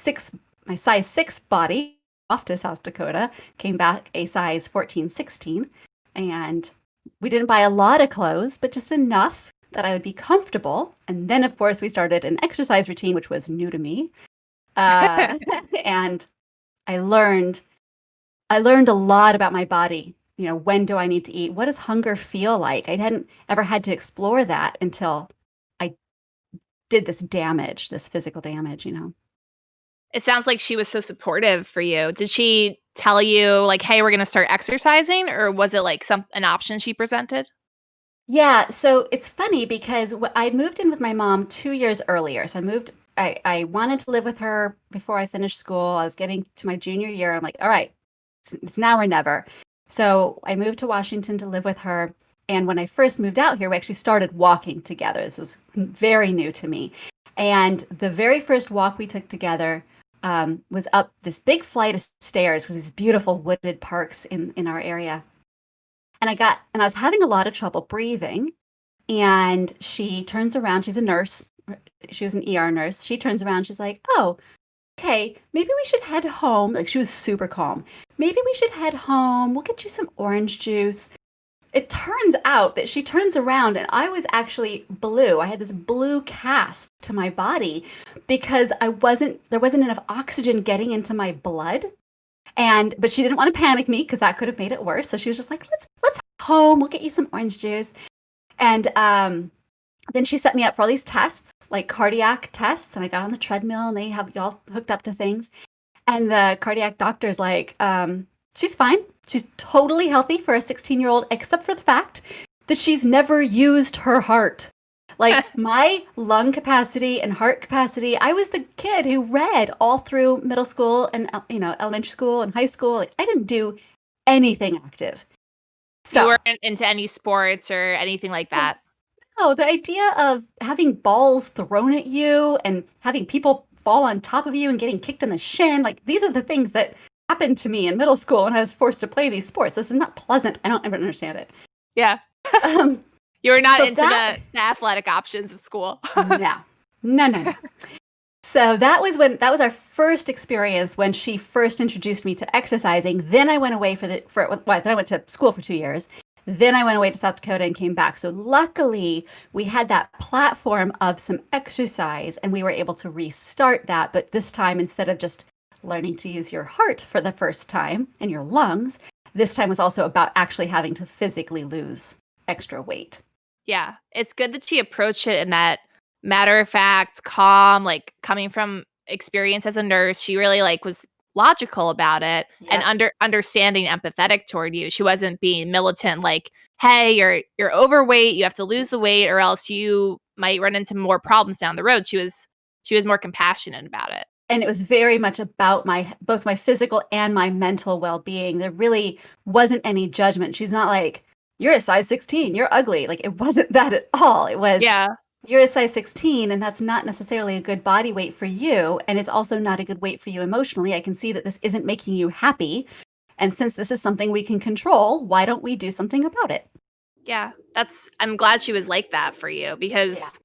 C: size 6 body off to South Dakota came back a size 14, 16. And we didn't buy a lot of clothes, but just enough that I would be comfortable. And then, of course, we started an exercise routine, which was new to me. And I learned a lot about my body. You know, when do I need to eat? What does hunger feel like? I hadn't ever had to explore that until I did this physical damage, you know.
B: It sounds like she was so supportive for you. Did she tell you like, "Hey, we're going to start exercising," or was it like an option she presented?
C: Yeah, so it's funny because I moved in with my mom 2 years earlier. So I wanted to live with her before I finished school. I was getting to my junior year. I'm like, all right, it's now or never. So I moved to Washington to live with her. And when I first moved out here, we actually started walking together. This was very new to me. And the very first walk we took together was up this big flight of stairs because these beautiful wooded parks in our area. And I was having a lot of trouble breathing. And she turns around. She's a nurse. She was an ER nurse. She turns around. She's like, oh, okay, maybe we should head home. Like, she was super calm. Maybe we should head home. We'll get you some orange juice. It turns out that she turns around and I was actually blue. I had this blue cast to my body because there wasn't enough oxygen getting into my blood. But she didn't want to panic me because that could have made it worse. So she was just like, let's head home. We'll get you some orange juice. And then she set me up for all these tests, like cardiac tests. And I got on the treadmill and they have y'all hooked up to things. And the cardiac doctor's like, she's fine. She's totally healthy for a 16-year-old, except for the fact that she's never used her heart. Like my lung capacity and heart capacity, I was the kid who read all through middle school and elementary school and high school. Like, I didn't do anything active. So
B: You weren't into any sports or anything like that.
C: no, the idea of having balls thrown at you and having people fall on top of you and getting kicked in the shin, like these are the things that happened to me in middle school when I was forced to play these sports. This is not pleasant. I don't ever understand it.
B: Yeah.
C: Um,
B: You were not
C: so
B: into the athletic options at school.
C: No. So that was our first experience when she first introduced me to exercising. Then I went away then I went to school for 2 years. Then I went away to South Dakota and came back. So luckily we had that platform of some exercise and we were able to restart that. But this time, instead of just learning to use your heart for the first time and your lungs, this time was also about actually having to physically lose extra weight.
B: Yeah. It's good that she approached it in that matter of fact, calm, like coming from experience as a nurse. She really like was logical about it and understanding, empathetic toward you. She wasn't being militant like, hey, you're overweight, you have to lose the weight or else you might run into more problems down the road. She was more compassionate about it.
C: And it was very much about both my physical and my mental well-being. There really wasn't any judgment. She's not like, you're a size 16, you're ugly. Like, it wasn't that at all. It was, you're a size 16 and that's not necessarily a good body weight for you. And it's also not a good weight for you emotionally. I can see that this isn't making you happy. And since this is something we can control, why don't we do something about it?
B: Yeah, I'm glad she was like that for you because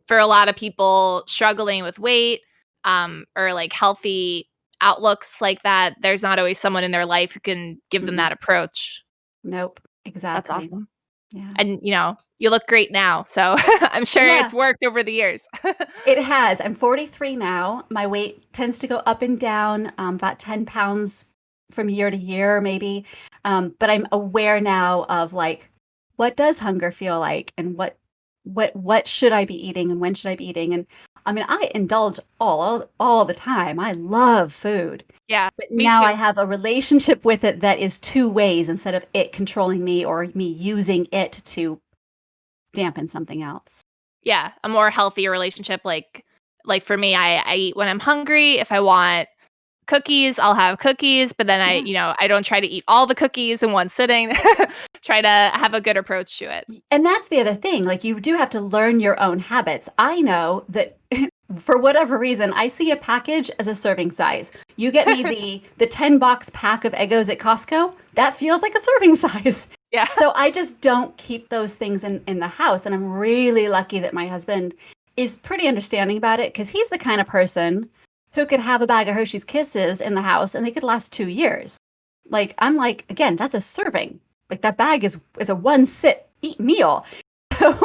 B: for a lot of people struggling with weight or like healthy outlooks like that, there's not always someone in their life who can give them that approach.
C: Nope, exactly.
B: That's awesome.
C: Yeah.
B: And, you look great now. So I'm sure it's worked over the years.
C: It has. I'm 43 now. My weight tends to go up and down about 10 pounds from year to year, maybe. But I'm aware now of like, what does hunger feel like and what should I be eating and when should I be eating? And I mean, I indulge all the time. I love food.
B: Yeah.
C: But now I have a relationship with it that is two ways instead of it controlling me or me using it to dampen something else.
B: Yeah, a more healthy relationship. Like for me, I eat when I'm hungry. If I want cookies, I'll have cookies, but then I don't try to eat all the cookies in one sitting. Try to have a good approach to it.
C: And that's the other thing. Like, you do have to learn your own habits. I know that for whatever reason, I see a package as a serving size. You get me the 10-box pack of Eggos at Costco, that feels like a serving size.
B: Yeah.
C: So I just don't keep those things in the house. And I'm really lucky that my husband is pretty understanding about it, because he's the kind of person who could have a bag of Hershey's Kisses in the house and they could last 2 years. Like, I'm like, again, that's a serving. Like, that bag is a one sit eat meal. So,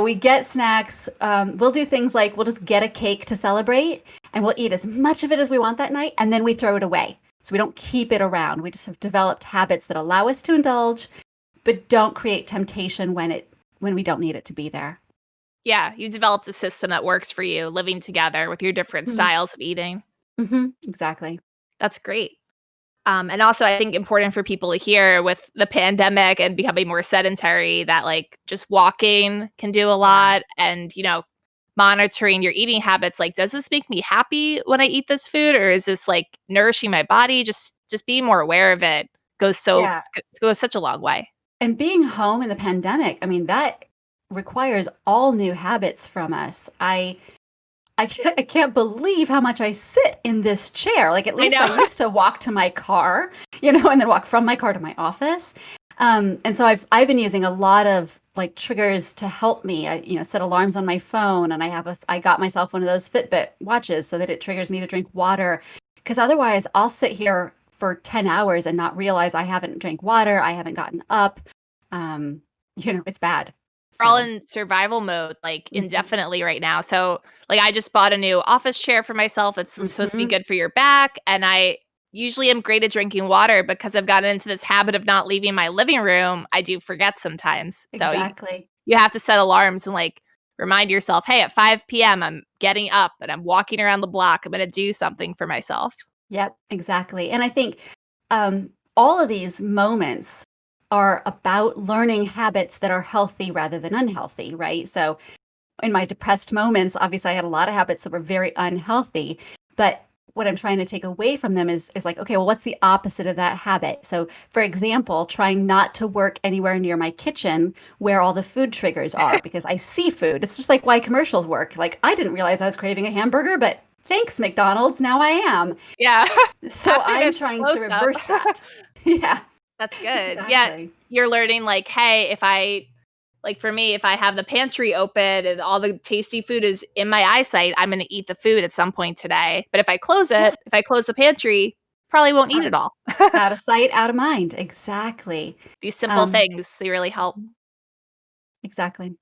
C: we get snacks. We'll do things like we'll just get a cake to celebrate and we'll eat as much of it as we want that night. And then we throw it away. So we don't keep it around. We just have developed habits that allow us to indulge, but don't create temptation when we don't need it to be there.
B: Yeah. You developed a system that works for you, living together with your different styles of eating.
C: Exactly.
B: That's great. And also, I think important for people to hear with the pandemic and becoming more sedentary that like just walking can do a lot, and monitoring your eating habits. Like, does this make me happy when I eat this food, or is this like nourishing my body? Just being more aware of it goes such a long way.
C: And being home in the pandemic, I mean, that requires all new habits from us. I can't believe how much I sit in this chair. Like, at least I used to walk to my car, and then walk from my car to my office. And so I've been using a lot of like triggers to help me. I set alarms on my phone, and I got myself one of those Fitbit watches so that it triggers me to drink water. Because otherwise, I'll sit here for 10 hours and not realize I haven't drank water. I haven't gotten up. It's bad.
B: We're all in survival mode, like indefinitely right now. So like I just bought a new office chair for myself. It's supposed to be good for your back. And I usually am great at drinking water, because I've gotten into this habit of not leaving my living room. I do forget sometimes.
C: Exactly.
B: So you have to set alarms and like remind yourself, hey, at 5 p.m. I'm getting up and I'm walking around the block. I'm going to do something for myself.
C: Yep, exactly. And I think all of these moments are about learning habits that are healthy rather than unhealthy, right? So in my depressed moments, obviously I had a lot of habits that were very unhealthy, but what I'm trying to take away from them is like, okay, well, what's the opposite of that habit? So for example, trying not to work anywhere near my kitchen where all the food triggers are, because I see food. It's just like why commercials work. Like, I didn't realize I was craving a hamburger, but thanks, McDonald's, now I am.
B: Yeah.
C: So I'm trying to reverse that. Yeah.
B: That's good.
C: Exactly.
B: Yeah, you're learning like, hey, for me, if I have the pantry open and all the tasty food is in my eyesight, I'm going to eat the food at some point today. But if I close it, if I close the pantry, probably won't eat it all.
C: Out of sight, out of mind. Exactly.
B: These simple things, they really help.
C: Exactly.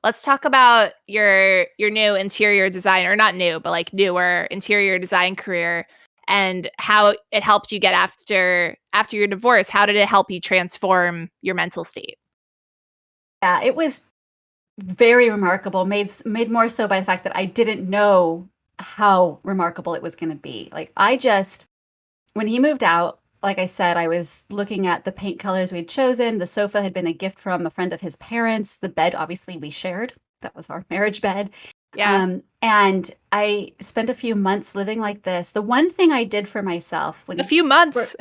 B: Let's talk about your new interior design, or not new, but like newer interior design career, and how it helped you get after your divorce. How did it help you transform your mental state?
C: Yeah, it was very remarkable, made more so by the fact that I didn't know how remarkable it was going to be. Like, when he moved out, like I said, I was looking at the paint colors we'd chosen. The sofa had been a gift from a friend of his parents. The bed, obviously, we shared. That was our marriage bed.
B: Yeah.
C: And I spent a few months living like this. The one thing I did for myself
B: a few months.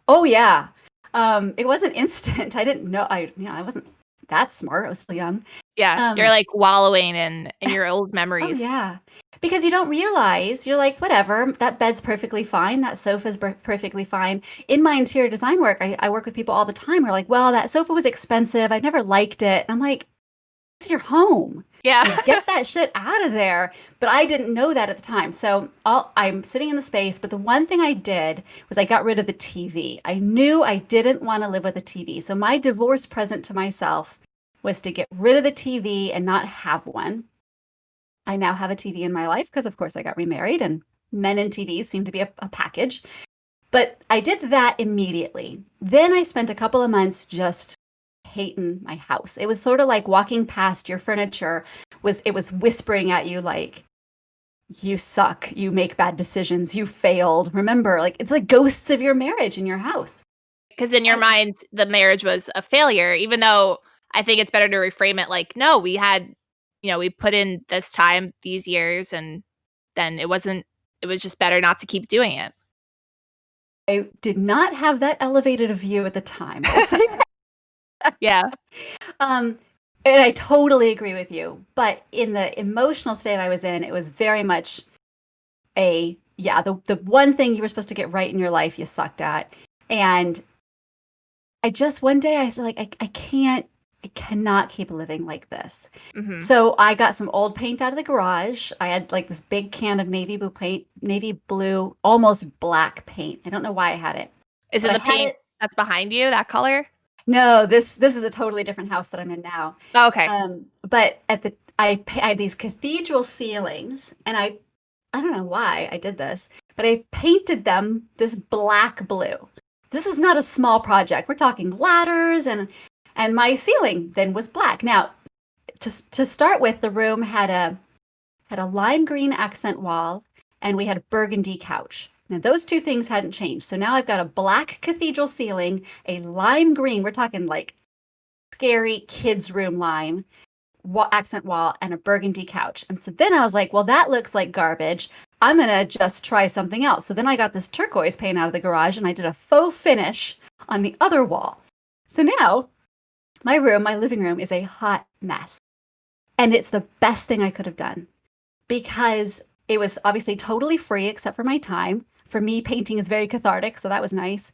C: Oh yeah. It wasn't instant. I didn't know. I wasn't that smart. I was still young.
B: Yeah. You're like wallowing in your old memories.
C: Oh yeah. Because you don't realize, you're like, whatever, that bed's perfectly fine. That sofa's perfectly fine. In my interior design work, I work with people all the time who are like, well, that sofa was expensive. I've never liked it. And I'm like, it's your home.
B: Yeah.
C: Get that shit out of there. But I didn't know that at the time. So I'm sitting in the space. But the one thing I did was I got rid of the TV. I knew I didn't want to live with a TV. So my divorce present to myself was to get rid of the TV and not have one. I now have a TV in my life because, of course, I got remarried, and men and TVs seem to be a package. But I did that immediately. Then I spent a couple of months just hating my house. It was sort of like walking past your furniture. It was whispering at you like, you suck, you make bad decisions, you failed. Remember, like, it's like ghosts of your marriage in your house.
B: Because in your mind, the marriage was a failure, even though I think it's better to reframe it like, no, we had, we put in this time, these years, and then it was just better not to keep doing it.
C: I did not have that elevated a view at the time.
B: Yeah.
C: And I totally agree with you. But in the emotional state I was in, it was very much the one thing you were supposed to get right in your life, you sucked at. And I just, one day I said, like, I cannot keep living like this.
B: Mm-hmm.
C: So I got some old paint out of the garage. I had like this big can of navy blue paint, navy blue, almost black paint. I don't know why I had it.
B: Is it
C: But
B: the paint that's behind you, that color?
C: No, this is a totally different house that I'm in now.
B: Oh, okay.
C: But I had these cathedral ceilings, and I don't know why I did this, but I painted them this black blue. This was not a small project. We're talking ladders, and my ceiling then was black. Now, to start with, the room had a lime green accent wall, and we had a burgundy couch. Now, those two things hadn't changed. So now I've got a black cathedral ceiling, a lime green, we're talking like scary kids' room lime accent wall, and a burgundy couch. And so then I was like, well, that looks like garbage. I'm going to just try something else. So then I got this turquoise paint out of the garage, and I did a faux finish on the other wall. So now my living room, is a hot mess. And it's the best thing I could have done, because it was obviously totally free except for my time. For me, painting is very cathartic, so that was nice.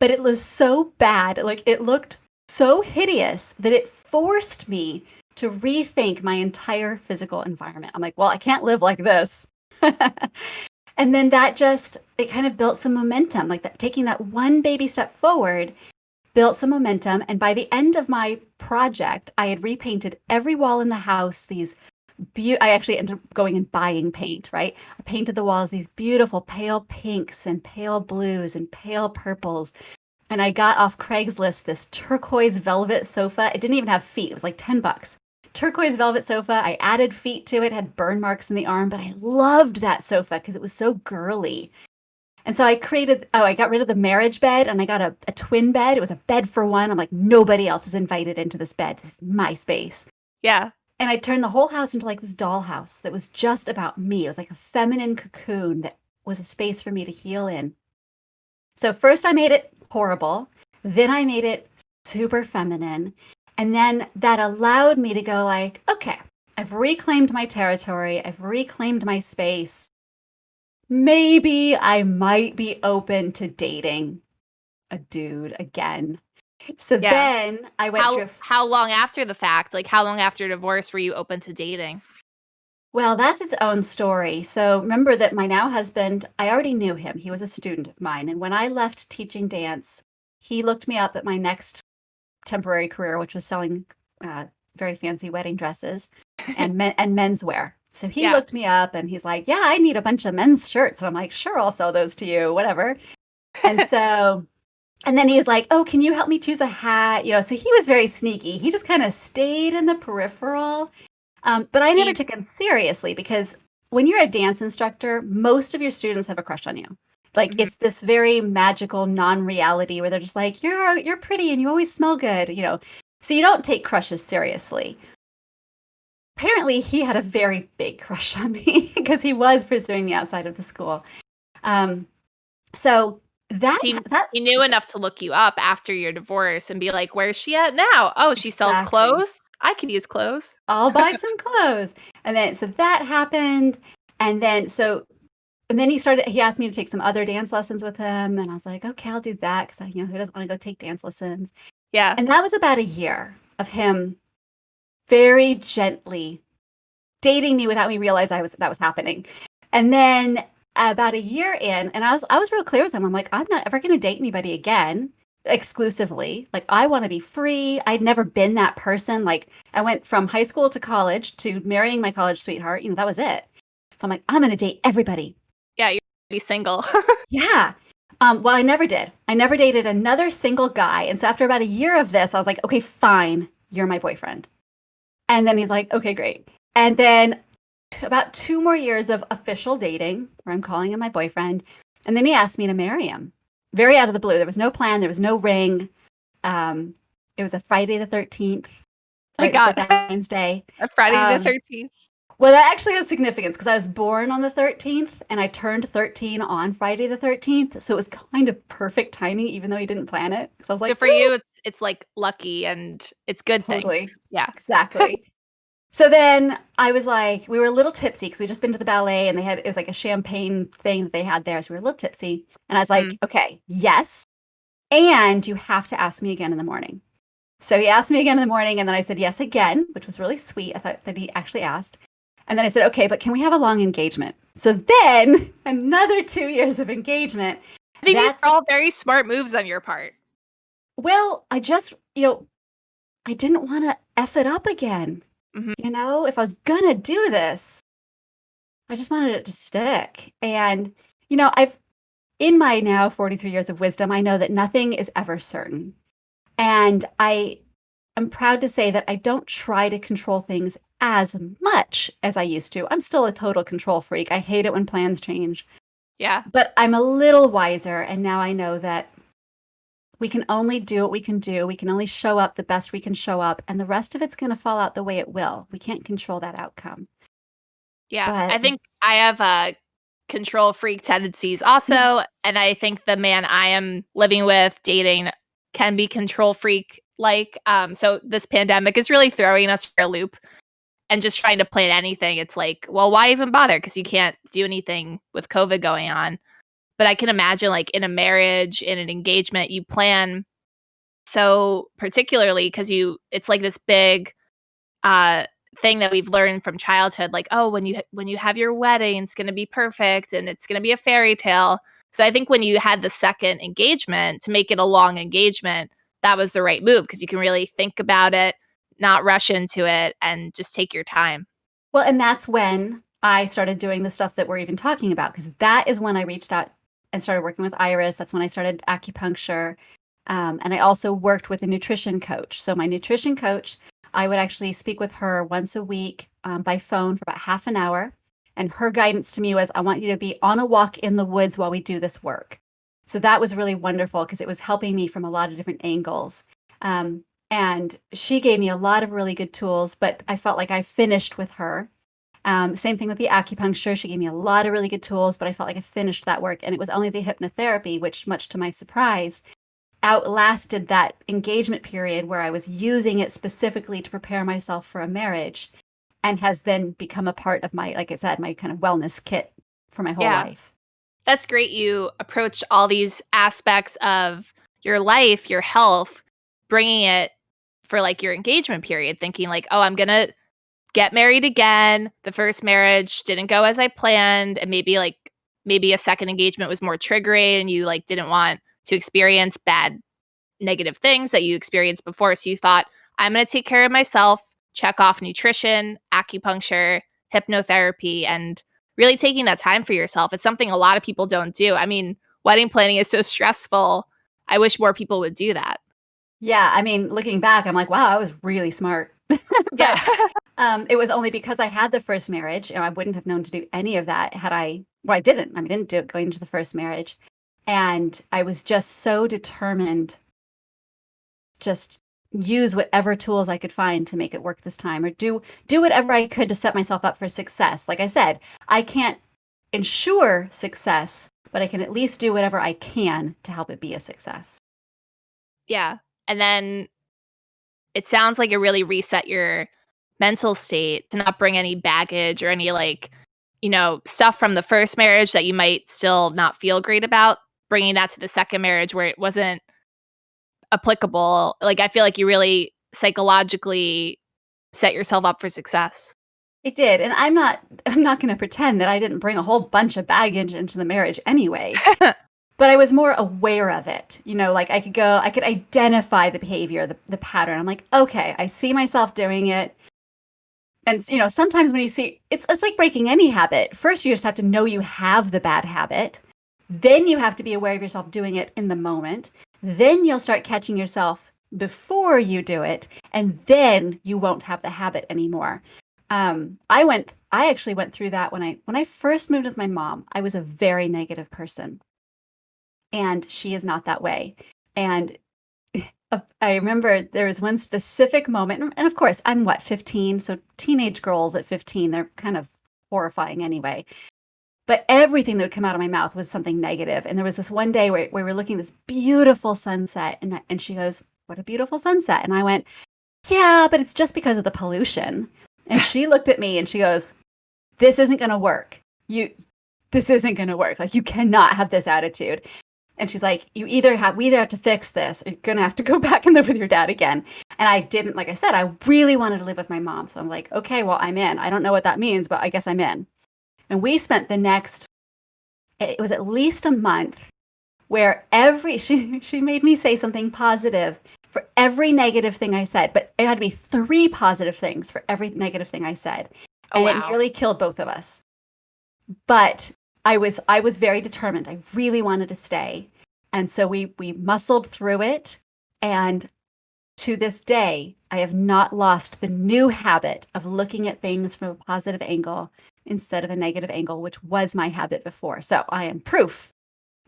C: But it was so bad, like it looked so hideous that it forced me to rethink my entire physical environment. I'm like, well, I can't live like this. And then it kind of built some momentum, like that, taking that one baby step forward built some momentum. And by the end of my project, I had repainted every wall in the house. I actually ended up going and buying paint, right? I painted the walls these beautiful pale pinks and pale blues and pale purples. And I got off Craigslist this turquoise velvet sofa. It didn't even have feet. It was like $10. Turquoise velvet sofa. I added feet to it, had burn marks in the arm, but I loved that sofa because it was so girly. And so I got rid of the marriage bed, and I got a twin bed. It was a bed for one. I'm like, nobody else is invited into this bed. This is my space.
B: Yeah.
C: And I turned the whole house into like this dollhouse that was just about me. It was like a feminine cocoon that was a space for me to heal in. So first I made it horrible. Then I made it super feminine. And then that allowed me to go like, okay, I've reclaimed my territory. I've reclaimed my space. Maybe I might be open to dating a dude again. So then I went through.
B: How long after the fact, like how long after divorce were you open to dating?
C: Well, that's its own story. So remember that my now husband, I already knew him. He was a student of mine. And when I left teaching dance, he looked me up at my next temporary career, which was selling very fancy wedding dresses and menswear. So he looked me up and he's like, yeah, I need a bunch of men's shirts. And I'm like, sure, I'll sell those to you, whatever. And so... And then he was like, oh, can you help me choose a hat? So he was very sneaky. He just kind of stayed in the peripheral. But I never took him seriously, because when you're a dance instructor, most of your students have a crush on you. Like, it's this very magical non-reality where they're just like, you're pretty and you always smell good, So you don't take crushes seriously. Apparently, he had a very big crush on me because he was pursuing me outside of the school. So
B: he knew enough to look you up after your divorce and be like, where's she at now? Oh, she sells clothes? I could use clothes.
C: I'll buy some clothes. And then so that happened. And then he asked me to take some other dance lessons with him. And I was like, okay, I'll do that, because who doesn't want to go take dance lessons?
B: Yeah.
C: And that was about a year of him very gently dating me without me realize that was happening. And then about a year in, and I was real clear with him. I'm like, I'm not ever going to date anybody again exclusively. Like, I want to be free. I'd never been that person. Like, I went from high school to college to marrying my college sweetheart. That was it. So I'm like, I'm going to date everybody.
B: Yeah, you're going to be single.
C: Yeah. Well, I never did. I never dated another single guy. And so after about a year of this, I was like, okay, fine. You're my boyfriend. And then he's like, okay, great. And then about 2 more years of official dating, where I'm calling him my boyfriend. And then he asked me to marry him. Very out of the blue. There was no plan. There was no ring. It was a Friday the 13th.
B: My God.
C: Valentine's Day.
B: A Friday the 13th.
C: Well, that actually has significance because I was born on the 13th and I turned 13 on Friday the 13th. So it was kind of perfect timing, even though he didn't plan it. So I was
B: So
C: like,
B: for you, it's like lucky and it's good
C: totally.
B: things. Yeah.
C: Exactly. So then I was like, we were a little tipsy because we just been to the ballet and it was like a champagne thing that they had there. So we were a little tipsy. And I was like, okay, yes. And you have to ask me again in the morning. So he asked me again in the morning. And then I said yes again, which was really sweet. I thought that he actually asked. And then I said, okay, but can we have a long engagement? So then another 2 years of engagement.
B: I think these are all very smart moves on your part.
C: Well, I just, I didn't want to F it up again. If I was going to do this, I just wanted it to stick. And, in my now 43 years of wisdom, I know that nothing is ever certain. And I am proud to say that I don't try to control things as much as I used to. I'm still a total control freak. I hate it when plans change.
B: Yeah.
C: But I'm a little wiser. And now I know that we can only do what we can do. We can only show up the best we can show up. And the rest of it's going to fall out the way it will. We can't control that outcome.
B: Yeah.
C: But
B: I think I have control freak tendencies also. And I think the man I am living with, dating, can be control freak like. So this pandemic is really throwing us for a loop. And just trying to plan anything, it's like, well, why even bother? Because you can't do anything with COVID going on. But I can imagine, like, in a marriage, in an engagement, you plan so particularly because it's like this big thing that we've learned from childhood, like, oh, when you have your wedding, it's going to be perfect and it's going to be a fairy tale. So I think when you had the second engagement, to make it a long engagement, that was the right move because you can really think about it, not rush into it, and just take your time.
C: Well, and that's when I started doing the stuff that we're even talking about, because that is when I reached out and started working with Iris. That's when I started acupuncture. And I also worked with a nutrition coach. So my nutrition coach, I would actually speak with her once a week by phone for about half an hour. And her guidance to me was, I want you to be on a walk in the woods while we do this work. So that was really wonderful because it was helping me from a lot of different angles. And she gave me a lot of really good tools, but I felt like I finished with her. Same thing with the acupuncture. She gave me a lot of really good tools, but I felt like I finished that work. And it was only the hypnotherapy, which, much to my surprise, outlasted that engagement period where I was using it specifically to prepare myself for a marriage, and has then become a part of my, like I said, my kind of wellness kit for my whole life.
B: That's great. You approach all these aspects of your life, your health, bringing it for like your engagement period, thinking like, oh, I'm going to get married again. The first marriage didn't go as I planned. And maybe a second engagement was more triggering and you like didn't want to experience bad negative things that you experienced before. So you thought, I'm going to take care of myself, check off nutrition, acupuncture, hypnotherapy, and really taking that time for yourself. It's something a lot of people don't do. I mean, wedding planning is so stressful. I wish more people would do that.
C: Yeah. I mean, looking back, I'm like, wow, I was really smart. But it was only because I had the first marriage, and I wouldn't have known to do any of that had I, well, I didn't. I mean, I didn't do it going into the first marriage. And I was just so determined, just use whatever tools I could find to make it work this time, or do whatever I could to set myself up for success. Like I said, I can't ensure success, but I can at least do whatever I can to help it be a success.
B: Yeah. And then it sounds like it really reset your mental state to not bring any baggage or any stuff from the first marriage that you might still not feel great about, bringing that to the second marriage where it wasn't applicable. Like, I feel like you really psychologically set yourself up for success.
C: It did. And I'm not going to pretend that I didn't bring a whole bunch of baggage into the marriage anyway. But I was more aware of it. Like I could identify the behavior, the pattern. I'm like, okay, I see myself doing it. And, sometimes when you see, it's like breaking any habit. First, you just have to know you have the bad habit. Then you have to be aware of yourself doing it in the moment. Then you'll start catching yourself before you do it. And then you won't have the habit anymore. I actually went through that when I first moved with my mom. I was a very negative person. And she is not that way. And I remember there was one specific moment, and of course, I'm what, 15? So teenage girls at 15, they're kind of horrifying anyway. But everything that would come out of my mouth was something negative. And there was this one day where we were looking at this beautiful sunset, and she goes, "What a beautiful sunset." And I went, "Yeah, but it's just because of the pollution." And she looked at me and she goes, "This isn't going to work. This isn't going to work. Like, you cannot have this attitude." And she's like, we either have to fix this, or you're going to have to go back and live with your dad again. And I didn't, like I said, I really wanted to live with my mom. So I'm like, okay, well, I'm in. I don't know what that means, but I guess I'm in. And we spent the next, it was at least a month where she made me say something positive for every negative thing I said, but it had to be 3 positive things for every negative thing I said.
B: Oh,
C: And
B: wow.
C: it nearly killed both of us. But I was very determined. I really wanted to stay. And so we muscled through it. And to this day, I have not lost the new habit of looking at things from a positive angle instead of a negative angle, which was my habit before. So I am proof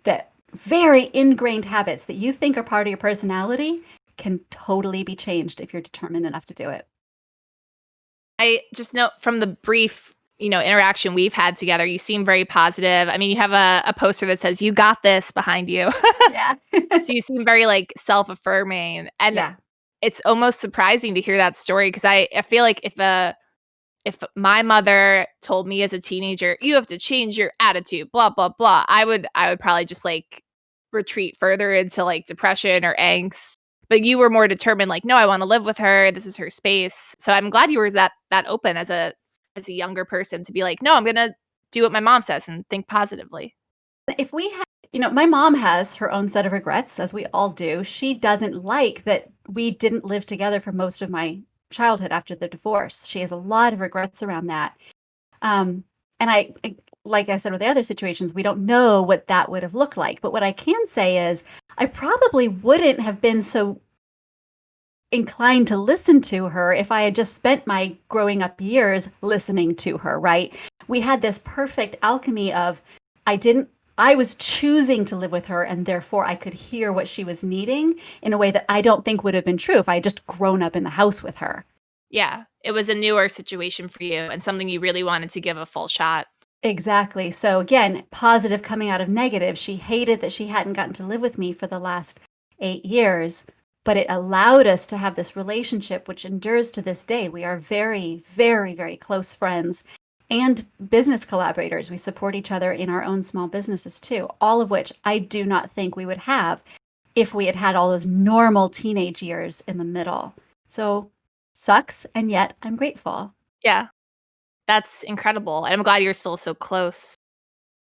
C: that very ingrained habits that you think are part of your personality can totally be changed if you're determined enough to do it.
B: I just know from the brief, interaction we've had together, you seem very positive. I mean, you have a poster that says, "You got this" behind you.
C: Yeah.
B: So you seem very like self-affirming. And
C: Yeah.
B: it's almost surprising to hear that story, because I feel like if my mother told me as a teenager, "You have to change your attitude, blah, blah, blah," I would probably just like retreat further into like depression or angst. But you were more determined, like, "No, I want to live with her. This is her space." So I'm glad you were that open as a younger person to be like, "No, I'm gonna do what my mom says and think positively."
C: If we had, my mom has her own set of regrets, as we all do. She doesn't like that we didn't live together for most of my childhood after the divorce. She has a lot of regrets around that. And like I said, with the other situations, we don't know what that would have looked like. But what I can say is I probably wouldn't have been so inclined to listen to her if I had just spent my growing up years listening to her, right? We had this perfect alchemy of I was choosing to live with her, and therefore I could hear what she was needing in a way that I don't think would have been true if I had just grown up in the house with her.
B: Yeah, it was a newer situation for you and something you really wanted to give a full shot.
C: Exactly. So again, positive coming out of negative. She hated that she hadn't gotten to live with me for the last 8 years, but it allowed us to have this relationship which endures to this day. We are very, very, very close friends and business collaborators. We support each other in our own small businesses too, all of which I do not think we would have if we had had all those normal teenage years in the middle. So sucks, and yet I'm grateful.
B: Yeah, that's incredible. And I'm glad you're still so close.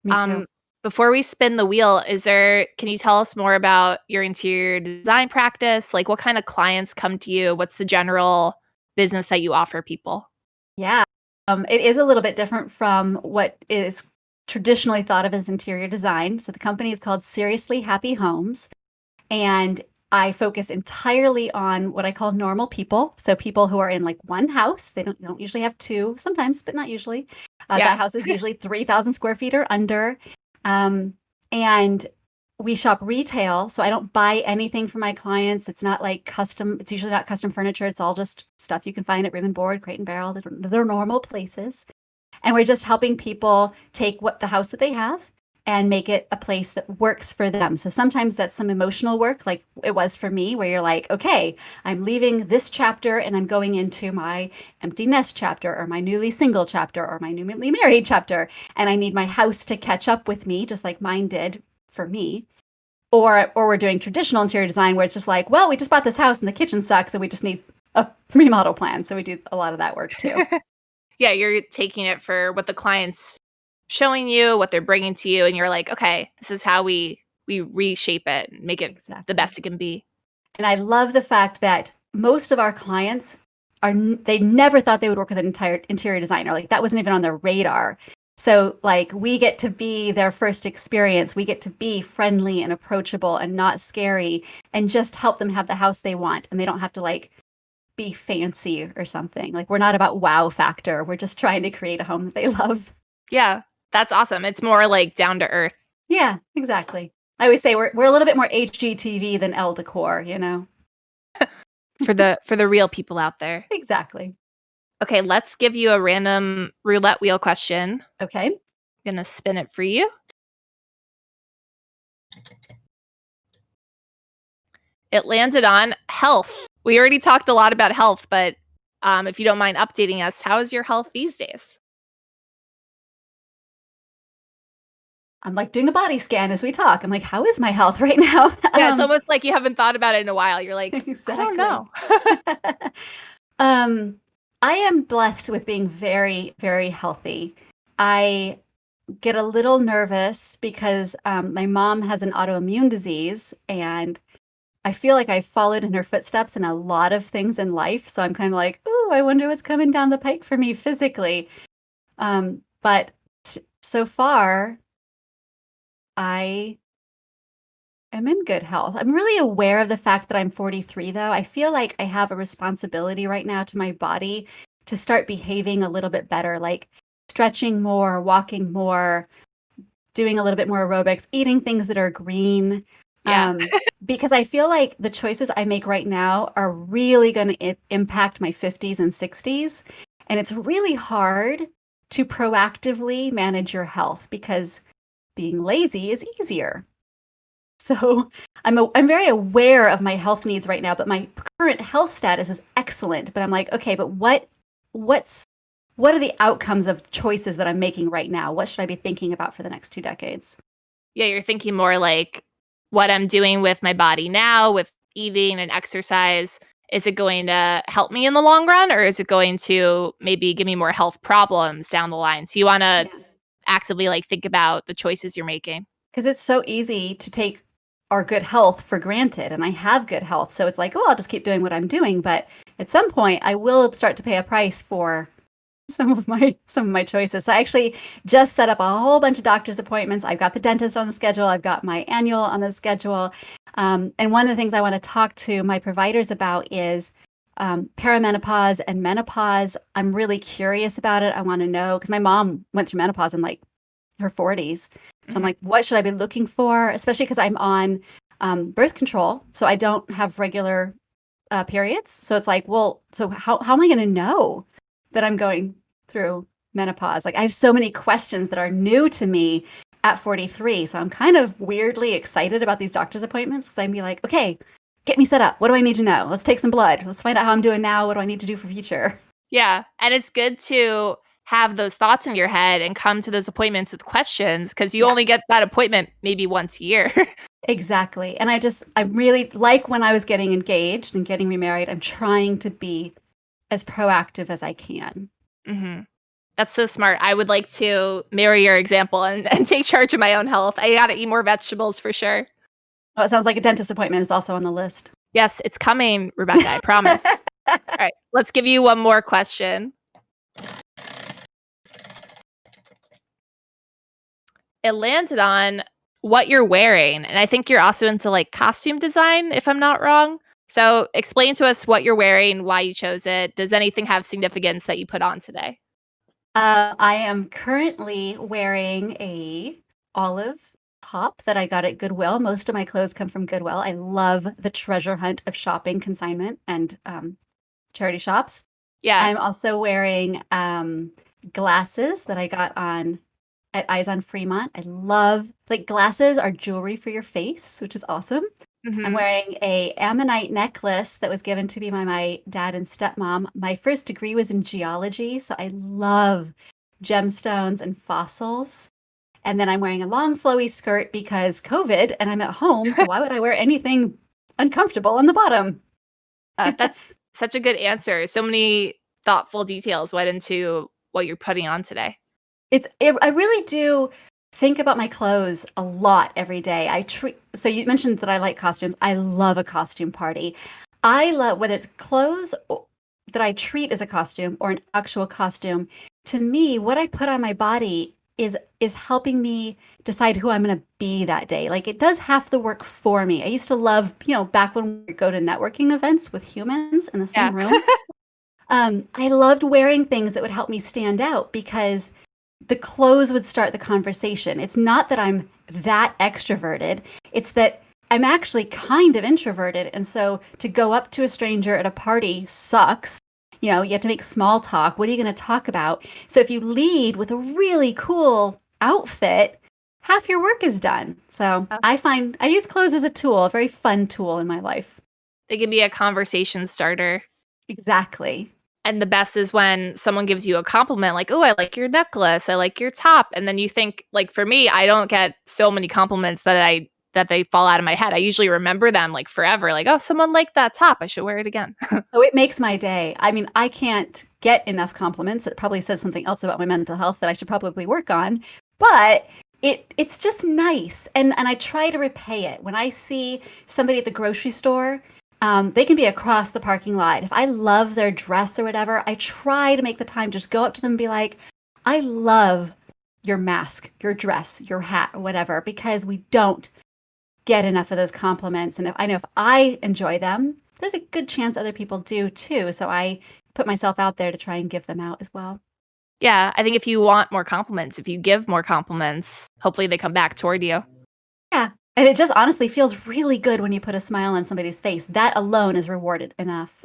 C: Me too.
B: Before we spin the wheel, can you tell us more about your interior design practice? Like, what kind of clients come to you? What's the general business that you offer people?
C: Yeah. It is a little bit different from what is traditionally thought of as interior design. So the company is called Seriously Happy Homes, and I focus entirely on what I call normal people. So people who are in like one house. They don't usually have two, sometimes, but not usually.
B: Yeah.
C: That house is usually 3,000 square feet or under. And we shop retail, so I don't buy anything for my clients. It's not like custom. It's usually not custom furniture. It's all just stuff you can find at Ribbon Board, Crate and Barrel. They're normal places. And we're just helping people take the house that they have and make it a place that works for them. So sometimes that's some emotional work, like it was for me, where you're like, okay, I'm leaving this chapter and I'm going into my empty nest chapter, or my newly single chapter, or my newly married chapter. And I need my house to catch up with me, just like mine did for me. Or we're doing traditional interior design where it's just like, well, we just bought this house and the kitchen sucks and we just need a remodel plan. So we do a lot of that work too.
B: Yeah, you're taking it for what the client's showing you, what they're bringing to you, and you're like, okay, this is how we reshape it and make it
C: Exactly.
B: the best it can be.
C: And I love the fact that most of our clients they never thought they would work with an entire interior designer. Like that wasn't even on their radar. So like we get to be their first experience. We get to be friendly and approachable and not scary, and just help them have the house they want. And they don't have to like be fancy or something. Like we're not about wow factor. We're just trying to create a home that they love.
B: Yeah, that's awesome. It's more like down to earth.
C: Yeah, exactly. I always say we're a little bit more HGTV than Elle decor, you know?
B: For the real people out there.
C: Exactly.
B: Okay, let's give you a random roulette wheel question.
C: Okay.
B: I'm gonna spin it for you. It landed on health. We already talked a lot about health, but if you don't mind updating us, how is your health these days?
C: I'm like doing a body scan as we talk. I'm like, how is my health right now?
B: Yeah, it's almost like you haven't thought about it in a while. You're like, I don't know.
C: I am blessed with being very, very healthy. I get a little nervous because my mom has an autoimmune disease, and I feel like I've followed in her footsteps in a lot of things in life. So I'm kind of like, oh, I wonder what's coming down the pike for me physically. But so far, I am in good health. I'm really aware of the fact that I'm 43, though. I feel like I have a responsibility right now to my body to start behaving a little bit better, like stretching more, walking more, doing a little bit more aerobics, eating things that are green.
B: Yeah.
C: Because I feel like the choices I make right now are really going to impact my 50s and 60s. And it's really hard to proactively manage your health because being lazy is easier. So I'm very aware of my health needs right now, but my current health status is excellent. But I'm like, okay, but what are the outcomes of choices that I'm making right now? What should I be thinking about for the next 2 decades?
B: Yeah, you're thinking more like what I'm doing with my body now, with eating and exercise. Is it going to help me in the long run, or is it going to maybe give me more health problems down the line? So you want to actively like think about the choices you're making.
C: Because it's so easy to take our good health for granted, and I have good health. So it's like, oh, I'll just keep doing what I'm doing. But at some point, I will start to pay a price for some of my choices. So I actually just set up a whole bunch of doctor's appointments. I've got the dentist on the schedule. I've got my annual on the schedule. And one of the things I want to talk to my providers about is perimenopause and menopause. I'm really curious about it. I want to know because my mom went through menopause in like her 40s. So I'm like, what should I be looking for? Especially because I'm on birth control. So I don't have regular periods. So it's like, well, so how am I going to know that I'm going through menopause? Like I have so many questions that are new to me at 43. So I'm kind of weirdly excited about these doctor's appointments because I'd be like, okay, get me set up. What do I need to know? Let's take some blood. Let's find out how I'm doing now. What do I need to do for future?
B: Yeah. And it's good to have those thoughts in your head and come to those appointments with questions because you only get that appointment maybe once a year.
C: Exactly. And I really like when I was getting engaged and getting remarried, I'm trying to be as proactive as I can.
B: Mm-hmm. That's so smart. I would like to mirror your example and take charge of my own health. I got to eat more vegetables for sure.
C: Oh, it sounds like a dentist appointment is also on the list.
B: Yes, it's coming, Rebecca. I promise. All right. Let's give you one more question. It landed on what you're wearing. And I think you're also into like costume design, if I'm not wrong. So explain to us what you're wearing, why you chose it. Does anything have significance that you put on today?
C: I am currently wearing a olive top that I got at Goodwill. Most of my clothes come from Goodwill. I love the treasure hunt of shopping consignment and charity shops.
B: Yeah.
C: I'm also wearing glasses that I got at Eyes on Fremont. I love, like, glasses are jewelry for your face, which is awesome.
B: Mm-hmm.
C: I'm wearing a ammonite necklace that was given to me by my dad and stepmom. My first degree was in geology, so I love gemstones and fossils. And then I'm wearing a long flowy skirt because COVID and I'm at home, so why would I wear anything uncomfortable on the bottom?
B: That's such a good answer. So many thoughtful details went into what you're putting on today.
C: I really do think about my clothes a lot every day. So you mentioned that I like costumes. I love a costume party. I love whether it's clothes that I treat as a costume or an actual costume. To me, what I put on my body is helping me decide who I'm going to be that day. Like it does half the work for me. I used to love, back when we go to networking events with humans in the same room. I loved wearing things that would help me stand out because the clothes would start the conversation. It's not that I'm that extroverted. It's that I'm actually kind of introverted. And so to go up to a stranger at a party sucks. You know, you have to make small talk. What are you going to talk about? So if you lead with a really cool outfit, half your work is done. So
B: Yeah.
C: I use clothes as a tool, a very fun tool in my life.
B: They can be a conversation starter.
C: Exactly.
B: And the best is when someone gives you a compliment, like, "Oh, I like your necklace. I like your top." And then you think, like, for me, I don't get so many compliments that they fall out of my head. I usually remember them like forever. Like, "Oh, someone liked that top. I should wear it again."
C: Oh, it makes my day. I mean, I can't get enough compliments. It probably says something else about my mental health that I should probably work on. But it's just nice. And I try to repay it. When I see somebody at the grocery store, they can be across the parking lot. If I love their dress or whatever, I try to make the time just go up to them and be like, I love your mask, your dress, your hat, or whatever, because we don't get enough of those compliments. And if I enjoy them, there's a good chance other people do too. So I put myself out there to try and give them out as well.
B: Yeah, I think if you want more compliments, if you give more compliments, hopefully they come back toward you.
C: Yeah. And it just honestly feels really good when you put a smile on somebody's face. That alone is rewarded enough.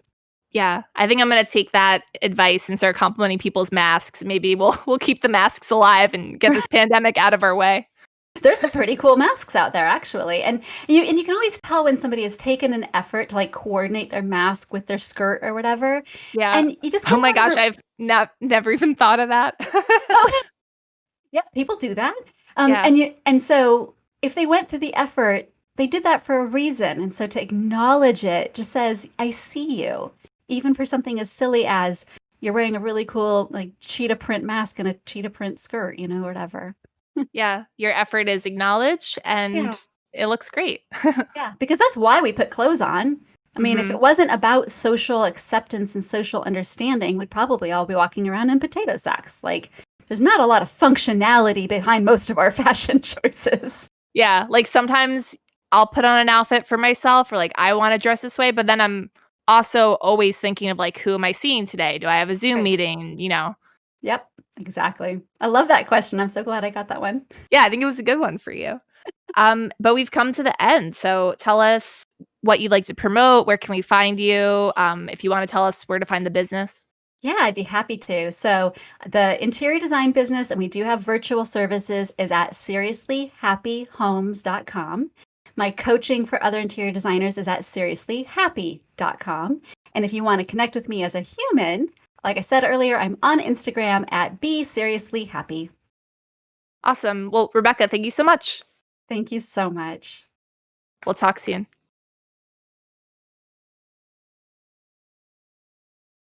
B: Yeah, I think I'm gonna take that advice and start complimenting people's masks. Maybe we'll keep the masks alive and get this pandemic out of our way.
C: There's some pretty cool masks out there, actually. And you can always tell when somebody has taken an effort to like coordinate their mask with their skirt or whatever.
B: Yeah.
C: And you just
B: Oh
C: kind
B: my
C: of want
B: gosh,
C: to
B: I've never even thought of that.
C: oh, yeah, people do that.
B: Yeah.
C: And so if they went through the effort, they did that for a reason. And so to acknowledge it just says, I see you. Even for something as silly as you're wearing a really cool like cheetah print mask and a cheetah print skirt, you know, whatever.
B: Yeah, your effort is acknowledged
C: Yeah.
B: and it looks great.
C: Yeah, because that's why we put clothes on. I mean, if
B: Mhm.
C: it wasn't about social acceptance and social understanding, we'd probably all be walking around in potato sacks. Like, there's not a lot of functionality behind most of our fashion choices.
B: Yeah, like sometimes I'll put on an outfit for myself or like I wanna dress this way, but then I'm also always thinking of like, who am I seeing today? Do I have a Zoom
C: Yes.
B: meeting? You know?
C: Yep, exactly. I love that question. I'm so glad I got that one.
B: Yeah, I think it was a good one for you. But we've come to the end. So tell us what you'd like to promote. Where can we find you? If you want to tell us where to find the business.
C: Yeah, I'd be happy to. So, the interior design business, and we do have virtual services, is at seriouslyhappyhomes.com. My coaching for other interior designers is at seriouslyhappy.com. And if you want to connect with me as a human, like I said earlier, I'm on Instagram at beseriouslyhappy.
B: Awesome. Well, Rebecca, thank you so much.
C: Thank you so much.
B: We'll talk soon.